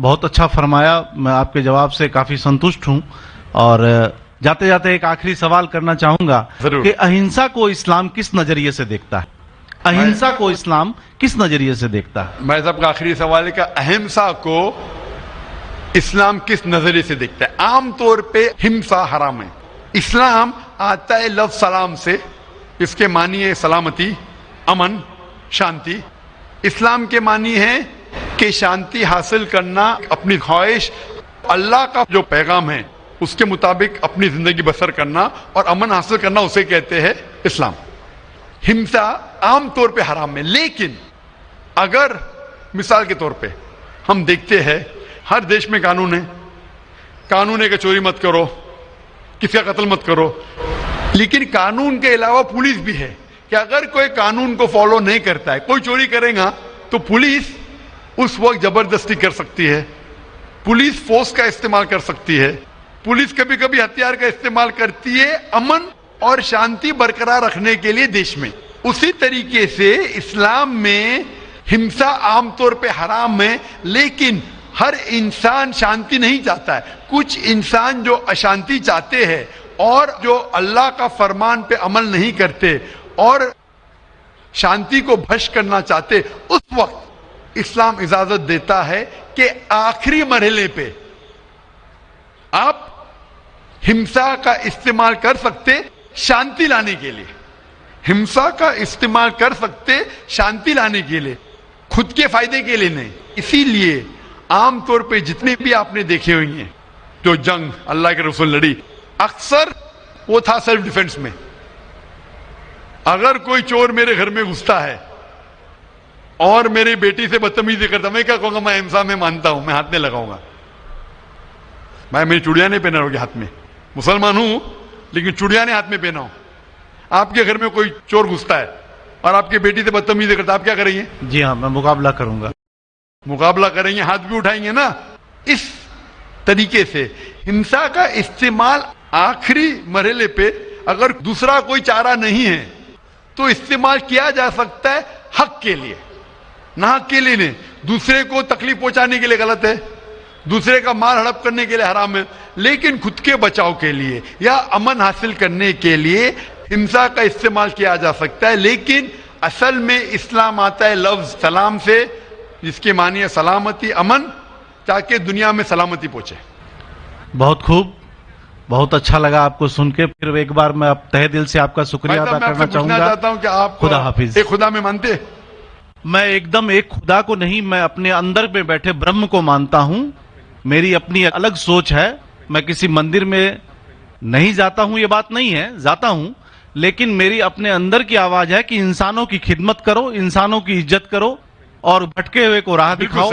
بہت اچھا فرمایا. میں آپ کے جواب سے کافی سنتشٹ ہوں. اور جاتے جاتے ایک آخری سوال کرنا چاہوں گا کہ اہنسا کو اسلام کس نظریے سے دیکھتا ہے؟ اہنسا کو اسلام کس نظریے سے دیکھتا ہے؟ میں صاحب کا آخری سوال ہے کہ اہمسا کو اسلام کس نظریے سے دیکھتا ہے؟ عام طور پہ ہمسا حرام ہے. اسلام آتا ہے لفظ سلام سے. اس کے معنی ہے سلامتی، امن، شانتی. اسلام کے معنی ہے کہ شانتی حاصل کرنا، اپنی خواہش، اللہ کا جو پیغام ہے اس کے مطابق اپنی زندگی بسر کرنا اور امن حاصل کرنا، اسے کہتے ہیں اسلام. ہمسا عام طور پہ حرام ہے. لیکن اگر مثال کے طور پہ ہم دیکھتے ہیں ہر دیش میں قانون ہے. قانون ہے کہ چوری مت کرو، کسی کا قتل مت کرو. لیکن قانون کے علاوہ پولیس بھی ہے کہ اگر کوئی قانون کو فالو نہیں کرتا ہے، کوئی چوری کرے گا تو پولیس اس وقت زبردستی کر سکتی ہے، پولیس فورس کا استعمال کر سکتی ہے، پولیس کبھی کبھی ہتھیار کا استعمال کرتی ہے امن اور شانتی برقرار رکھنے کے لیے دیش میں. اسی طریقے سے اسلام میں ہمسا عام طور پہ حرام ہے. لیکن ہر انسان شانتی نہیں چاہتا ہے. کچھ انسان جو اشانتی چاہتے ہیں اور جو اللہ کا فرمان پہ عمل نہیں کرتے اور شانتی کو بھش کرنا چاہتے، اس وقت اسلام اجازت دیتا ہے کہ آخری مرحلے پہ آپ ہمسا کا استعمال کر سکتے شانتی لانے کے لیے. ہمسا کا استعمال کر سکتے شانتی لانے کے لیے، خود کے فائدے کے لیے نہیں. اسی لیے عام طور پہ جتنے بھی آپ نے دیکھے ہوئی ہیں جو جنگ اللہ کے رسول لڑی، اکثر وہ تھا سیلف ڈیفنس میں. اگر کوئی چور میرے گھر میں گھستا ہے اور میری بیٹی سے بدتمیزی کرتا، میں کیا کہوں گا؟ میں ہمسا میں مانتا ہوں، میں ہاتھ نہیں لگاؤں گا. میں میری چوڑیاں نہیں پہنا ہوگی ہاتھ میں. مسلمان ہوں لیکن چوڑیاں نہیں ہاتھ میں پہنا ہوں. آپ کے گھر میں کوئی چور گھستا ہے اور آپ کی بیٹی سے بدتمیزی کرتا، آپ کیا کریں گے؟ جی ہاں، میں مقابلہ کروں گا. مقابلہ کریں گے، ہاتھ بھی اٹھائیں گے نا. اس طریقے سے ہمسا کا استعمال آخری مرحلے پہ اگر دوسرا کوئی چارہ نہیں ہے تو استعمال کیا جا سکتا ہے حق کے لیے، نہ حق کے لیے نہیں. دوسرے کو تکلیف پہنچانے کے لیے غلط ہے، دوسرے کا مال ہڑپ کرنے کے لیے حرام ہے. لیکن خود کے بچاؤ کے لیے یا امن حاصل کرنے کے لیے ہمسا کا استعمال کیا جا سکتا ہے. لیکن اصل میں اسلام آتا ہے لفظ سلام سے، جس کے معنی ہے سلامتی، امن، تاکہ دنیا میں سلامتی پہنچے. بہت خوب، بہت اچھا لگا آپ کو سن کے. پھر ایک بار میں تہ دل سے آپ کا شکریہ ادا کرنا چاہوں گا. چاہتا ہوں کہ آپ خدا حافظ. ایک خدا میں مانتے؟ میں ایک دم ایک خدا کو نہیں، میں اپنے اندر میں بیٹھے برہم کو مانتا ہوں. میری اپنی الگ سوچ ہے. میں کسی مندر میں نہیں جاتا ہوں، یہ بات نہیں ہے، جاتا ہوں، لیکن میری اپنے اندر کی آواز ہے کہ انسانوں کی خدمت کرو، انسانوں کی عزت کرو اور بھٹکے ہوئے کو راہ دکھاؤ.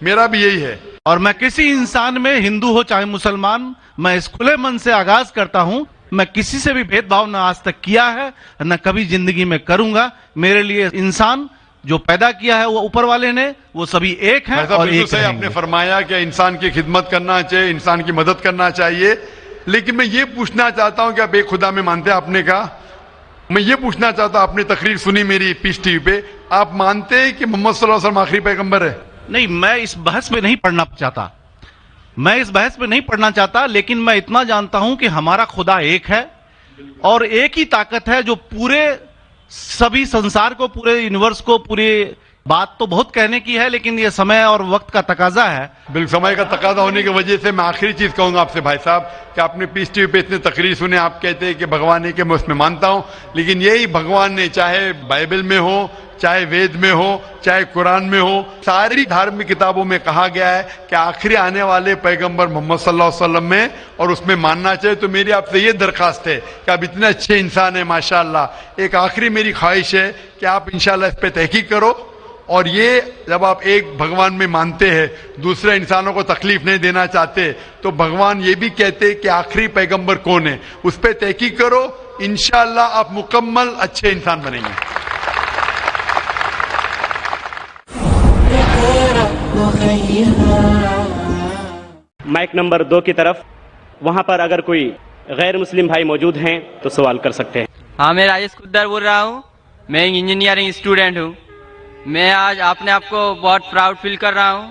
میرا بھی یہی ہے. اور میں کسی انسان میں، ہندو ہو چاہے مسلمان، میں اس کھلے من سے آغاز کرتا ہوں. میں کسی سے بھی بھید بھاؤ نہ آج تک کیا ہے، نہ کبھی زندگی میں کروں گا. میرے لیے انسان جو پیدا کیا ہے وہ اوپر والے نے، وہ سبھی ایک ہیں اور ایک رہیں گے. آپ نے فرمایا کہ انسان کی خدمت کرنا چاہیے، انسان کی مدد کرنا چاہیے. لیکن میں یہ پوچھنا چاہتا ہوں کہ آپ ایک خدا میں مانتے ہیں؟ آپ نے کہا. میں یہ پوچھنا چاہتا ہوں، آپ نے تقریر سنی میری پیس ٹی وی پہ، آپ مانتے ہیں کہ محمد صلی اللہ علیہ وسلم آخری پیغمبر ہے؟ نہیں، میں اس بحث میں نہیں پڑھنا چاہتا، میں اس بحث میں نہیں پڑھنا چاہتا. لیکن میں اتنا جانتا ہوں کہ ہمارا خدا ایک ہے اور ایک ہی طاقت ہے جو پورے سبھی سنسار کو، پورے یونیورس کو، پوری بات تو بہت کہنے کی ہے لیکن یہ سمے اور وقت کا تقاضا ہے. بالکل سمے کا تقاضا ہونے کی وجہ سے میں آخری چیز کہوں گا آپ سے بھائی صاحب کہ آپ نے پیس ٹی وی پہ اتنے تقریر سنے، آپ کہتے ہیں کہ بھگوان ہے، کہ میں اس میں مانتا ہوں. لیکن یہی بھگوان نے چاہے بائبل میں ہو، چاہے وید میں ہو، چاہے قرآن میں ہو، ساری دھارمک کتابوں میں کہا گیا ہے کہ آخری آنے والے پیغمبر محمد صلی اللہ علیہ وسلم میں، اور اس میں ماننا چاہیے. تو میری آپ سے یہ درخواست ہے کہ آپ اتنے اچھے انسان ہیں ماشاءاللہ. ایک آخری میری خواہش ہے کہ آپ انشاءاللہ اس پہ تحقیق کرو. اور یہ جب آپ ایک بھگوان میں مانتے ہیں، دوسرے انسانوں کو تکلیف نہیں دینا چاہتے، تو بھگوان یہ بھی کہتے کہ آخری پیغمبر کون ہے، اس پہ تحقیق کرو. انشاءاللہ آپ مکمل اچھے انسان بنیں گے. مائک نمبر 2 کی طرف، وہاں پر اگر کوئی غیر مسلم بھائی موجود ہیں تو سوال کر سکتے ہیں. ہاں، میں راجیش کدر بول رہا ہوں. میں انجینئرنگ اسٹوڈنٹ ہوں. میں آج اپنے آپ کو بہت پراؤڈ فیل کر رہا ہوں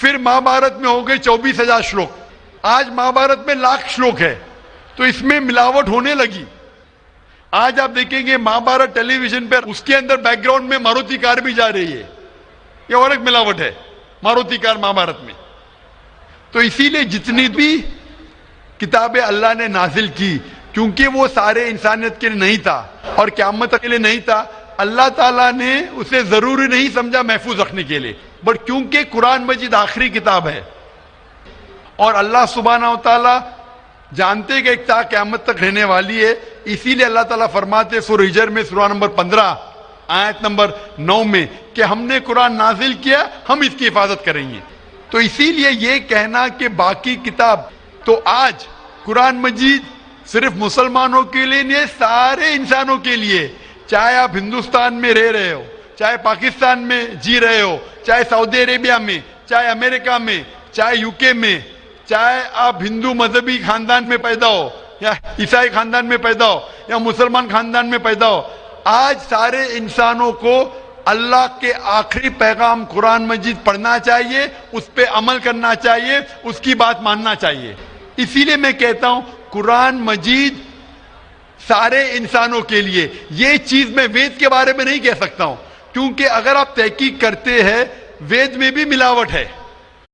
پھر مہابھارت میں ہو گئے 24,000 شلوک. آج مہابھارت میں 1,00,000 شلوک ہے. تو اس میں ملاوٹ ہونے لگی. آج آپ دیکھیں گے مہابھارت ٹیلی ویژن پر اس کے اندر بیک گراؤنڈ میں ماروتی کار بھی جا رہی ہے. یہ اور ایک ملاوٹ ہے ماروتی کار مہابھارت میں. تو اسی لیے جتنی بھی کتابیں اللہ نے نازل کی, کیونکہ وہ سارے انسانیت کے لیے نہیں تھا اور قیامت کے لیے نہیں تھا, اللہ تعالیٰ نے اسے ضروری نہیں سمجھا محفوظ رکھنے کے لیے. بٹ کیونکہ قرآن مجید آخری کتاب ہے اور اللہ سبحانہ و تعالیٰ جانتے کہ ایک تا قیامت تک رہنے والی ہے, اسی لیے اللہ تعالیٰ فرماتے سورہ ہجر میں سورہ نمبر 15 آیت نمبر 9 میں کہ ہم نے قرآن نازل کیا, ہم اس کی حفاظت کریں گے. تو اسی لیے یہ کہنا کہ باقی کتاب, تو آج قرآن مجید صرف مسلمانوں کے لیے نہیں, سارے انسانوں کے لیے, چاہے آپ ہندوستان میں رہ رہے ہو, چاہے پاکستان میں جی رہے ہو, چاہے سعودی عربیہ میں, چاہے امریکہ میں, چاہے UK میں, چاہے آپ ہندو مذہبی خاندان میں پیدا ہو یا عیسائی خاندان میں پیدا ہو یا مسلمان خاندان میں پیدا ہو, آج سارے انسانوں کو اللہ کے آخری پیغام قرآن مجید پڑھنا چاہیے, اس پہ عمل کرنا چاہیے, اس کی بات ماننا چاہیے. اسی لیے میں کہتا ہوں قرآن مجید سارے انسانوں کے لیے. یہ چیز میں وید کے بارے میں نہیں کہہ سکتا ہوں, کیونکہ اگر آپ تحقیق کرتے ہیں وید میں بھی ملاوٹ ہے.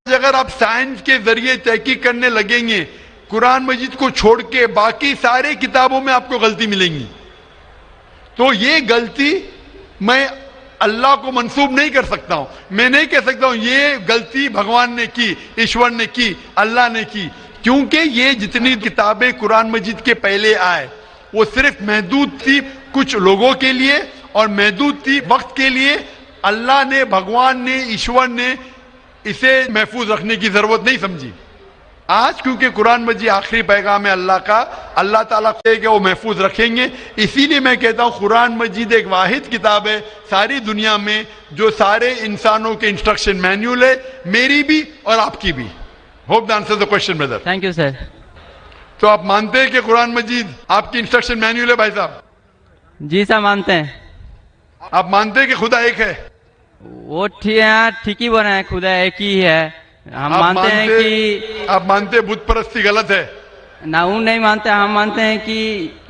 اگر آپ سائنس کے ذریعے تحقیق کرنے لگیں گے قرآن مجید کو چھوڑ کے باقی سارے کتابوں میں آپ کو غلطی ملیں گی. تو یہ غلطی میں اللہ کو منسوب نہیں کر سکتا ہوں. میں نہیں کہہ سکتا ہوں یہ غلطی بھگوان نے کی, ایشور نے کی, اللہ نے کی, کیونکہ یہ جتنی کتابیں قرآن مجید کے پہلے آئے وہ صرف محدود تھی کچھ لوگوں کے لیے اور محدود تھی وقت کے لیے. اللہ نے, بھگوان نے, ایشور نے اسے محفوظ رکھنے کی ضرورت نہیں سمجھی. آج کیونکہ قرآن مجید آخری پیغام ہے اللہ کا, اللہ تعالیٰ کہ وہ محفوظ رکھیں گے. اسی لیے میں کہتا ہوں قرآن مجید ایک واحد کتاب ہے ساری دنیا میں جو سارے انسانوں کے انسٹرکشن مینیول ہے, میری بھی اور آپ کی بھی. Hope the answer the question Brother. Thank you sir. تو آپ مانتے ہیں کہ قرآن مجید آپ کی انسٹرکشن مینیول ہے بھائی صاحب؟ جی سر مانتے ہیں. آپ مانتے ہیں کہ خدا ایک ہے؟ وہ ٹھیک ہی بنا ہے, خدا ایک ہی ہے. ہم مانتے ہیں کہ آپ مانتے بت پرستی غلط ہے؟ نہ وہ نہیں مانتے, ہم مانتے ہیں کہ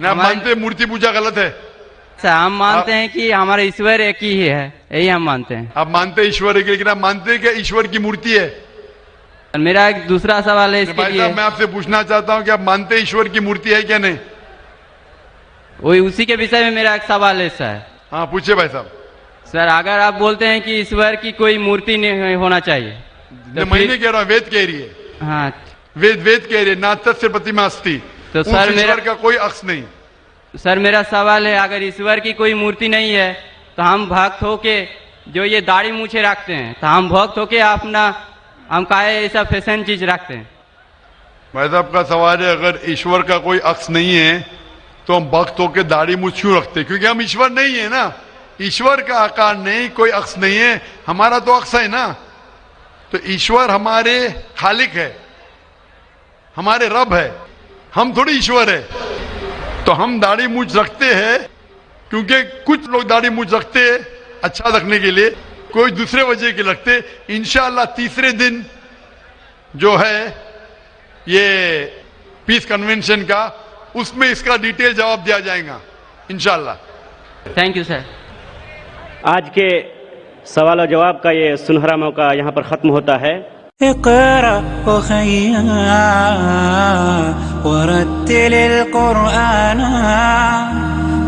آپ مانتے مورتی پوجا غلط ہے؟ ہم مانتے ہیں کہ ہمارا ایشور ایک ہی ہے, یہی ہم مانتے ہیں. آپ مانتے ہیں ایشور ایک, لیکن آپ مانتے ہیں کہ ایشور کی مورتی ہے؟ میرا ایک دوسرا سوال ہے اس کے بھائی لیے. صاحب میں آپ سے پوچھنا چاہتا ہوں کہ آپ مانتے ہیں ایشور کی مورتی ہے کیا نہیں؟ وہی اسی کے وشے میں میرا ایک سوال ہے سر. ہاں پوچھے بھائی صاحب. سر اگر آپ بولتے ہیں کہ ایشور کی کوئی مورتی نہیں ہونا چاہیے, میں نہیں کہہ رہا ہوں, وید کہہ رہی ہے. ہاں وید کہہ رہی ہے ناتسیہ پرتیما استی, تو سر ایشور کا کوئی عکس نہیں. سر میرا سوال ہے اگر ایشور کی کوئی مورتی نہیں ہے تو ہم بھکت ہو کے جو یہ داڑھی مونچھے رکھتے ہیں تو ہم بھکت ہو کے اپنا ہم کہے ایسا فیشن چیز رکھتے ہیں. بھائی صاحب کا سوال ہے اگر ایشور کا کوئی عکس نہیں ہے تو ہم بھکت ہو کے داڑھی مونچھ کیوں رکھتے؟ کیونکہ ہم ایشور نہیں ہے نا. ایشور کا آکار نہیں, کوئی عکس نہیں ہے, ہمارا تو عکس ہے نا. تو ایشور ہمارے خالق ہے, ہمارے رب ہے, ہم تھوڑی ایشور ہے. تو ہم داڑھی مونچھ رکھتے ہیں کیونکہ کچھ لوگ داڑھی مونچھ رکھتے ہیں اچھا رکھنے کے لیے, کوئی دوسرے وجہ کے لگتے. انشاءاللہ تیسرے دن جو ہے یہ پیس کنونشن کا, اس میں اس کا ڈیٹیل جواب دیا جائے گا انشاءاللہ. Thank you sir. آج کے سوال و جواب کا یہ سنہرا موقع یہاں پر ختم ہوتا ہے. اقرأ أخيا ورتل القرآن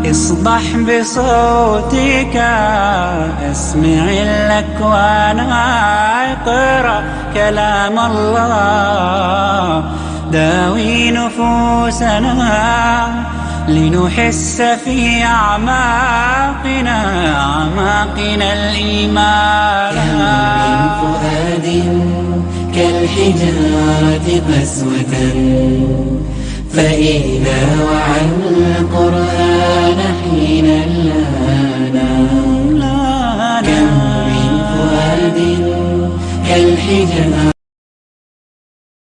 اصبح بصوتك اسمع الأكوان. اقرأ كلام الله داوي نفوسنا لنحس في أعماقنا الإيمان. كم من فؤاد كالحجارة قسوة فإذا وعى القرآن حين لانا. كم من فؤاد كالحجارة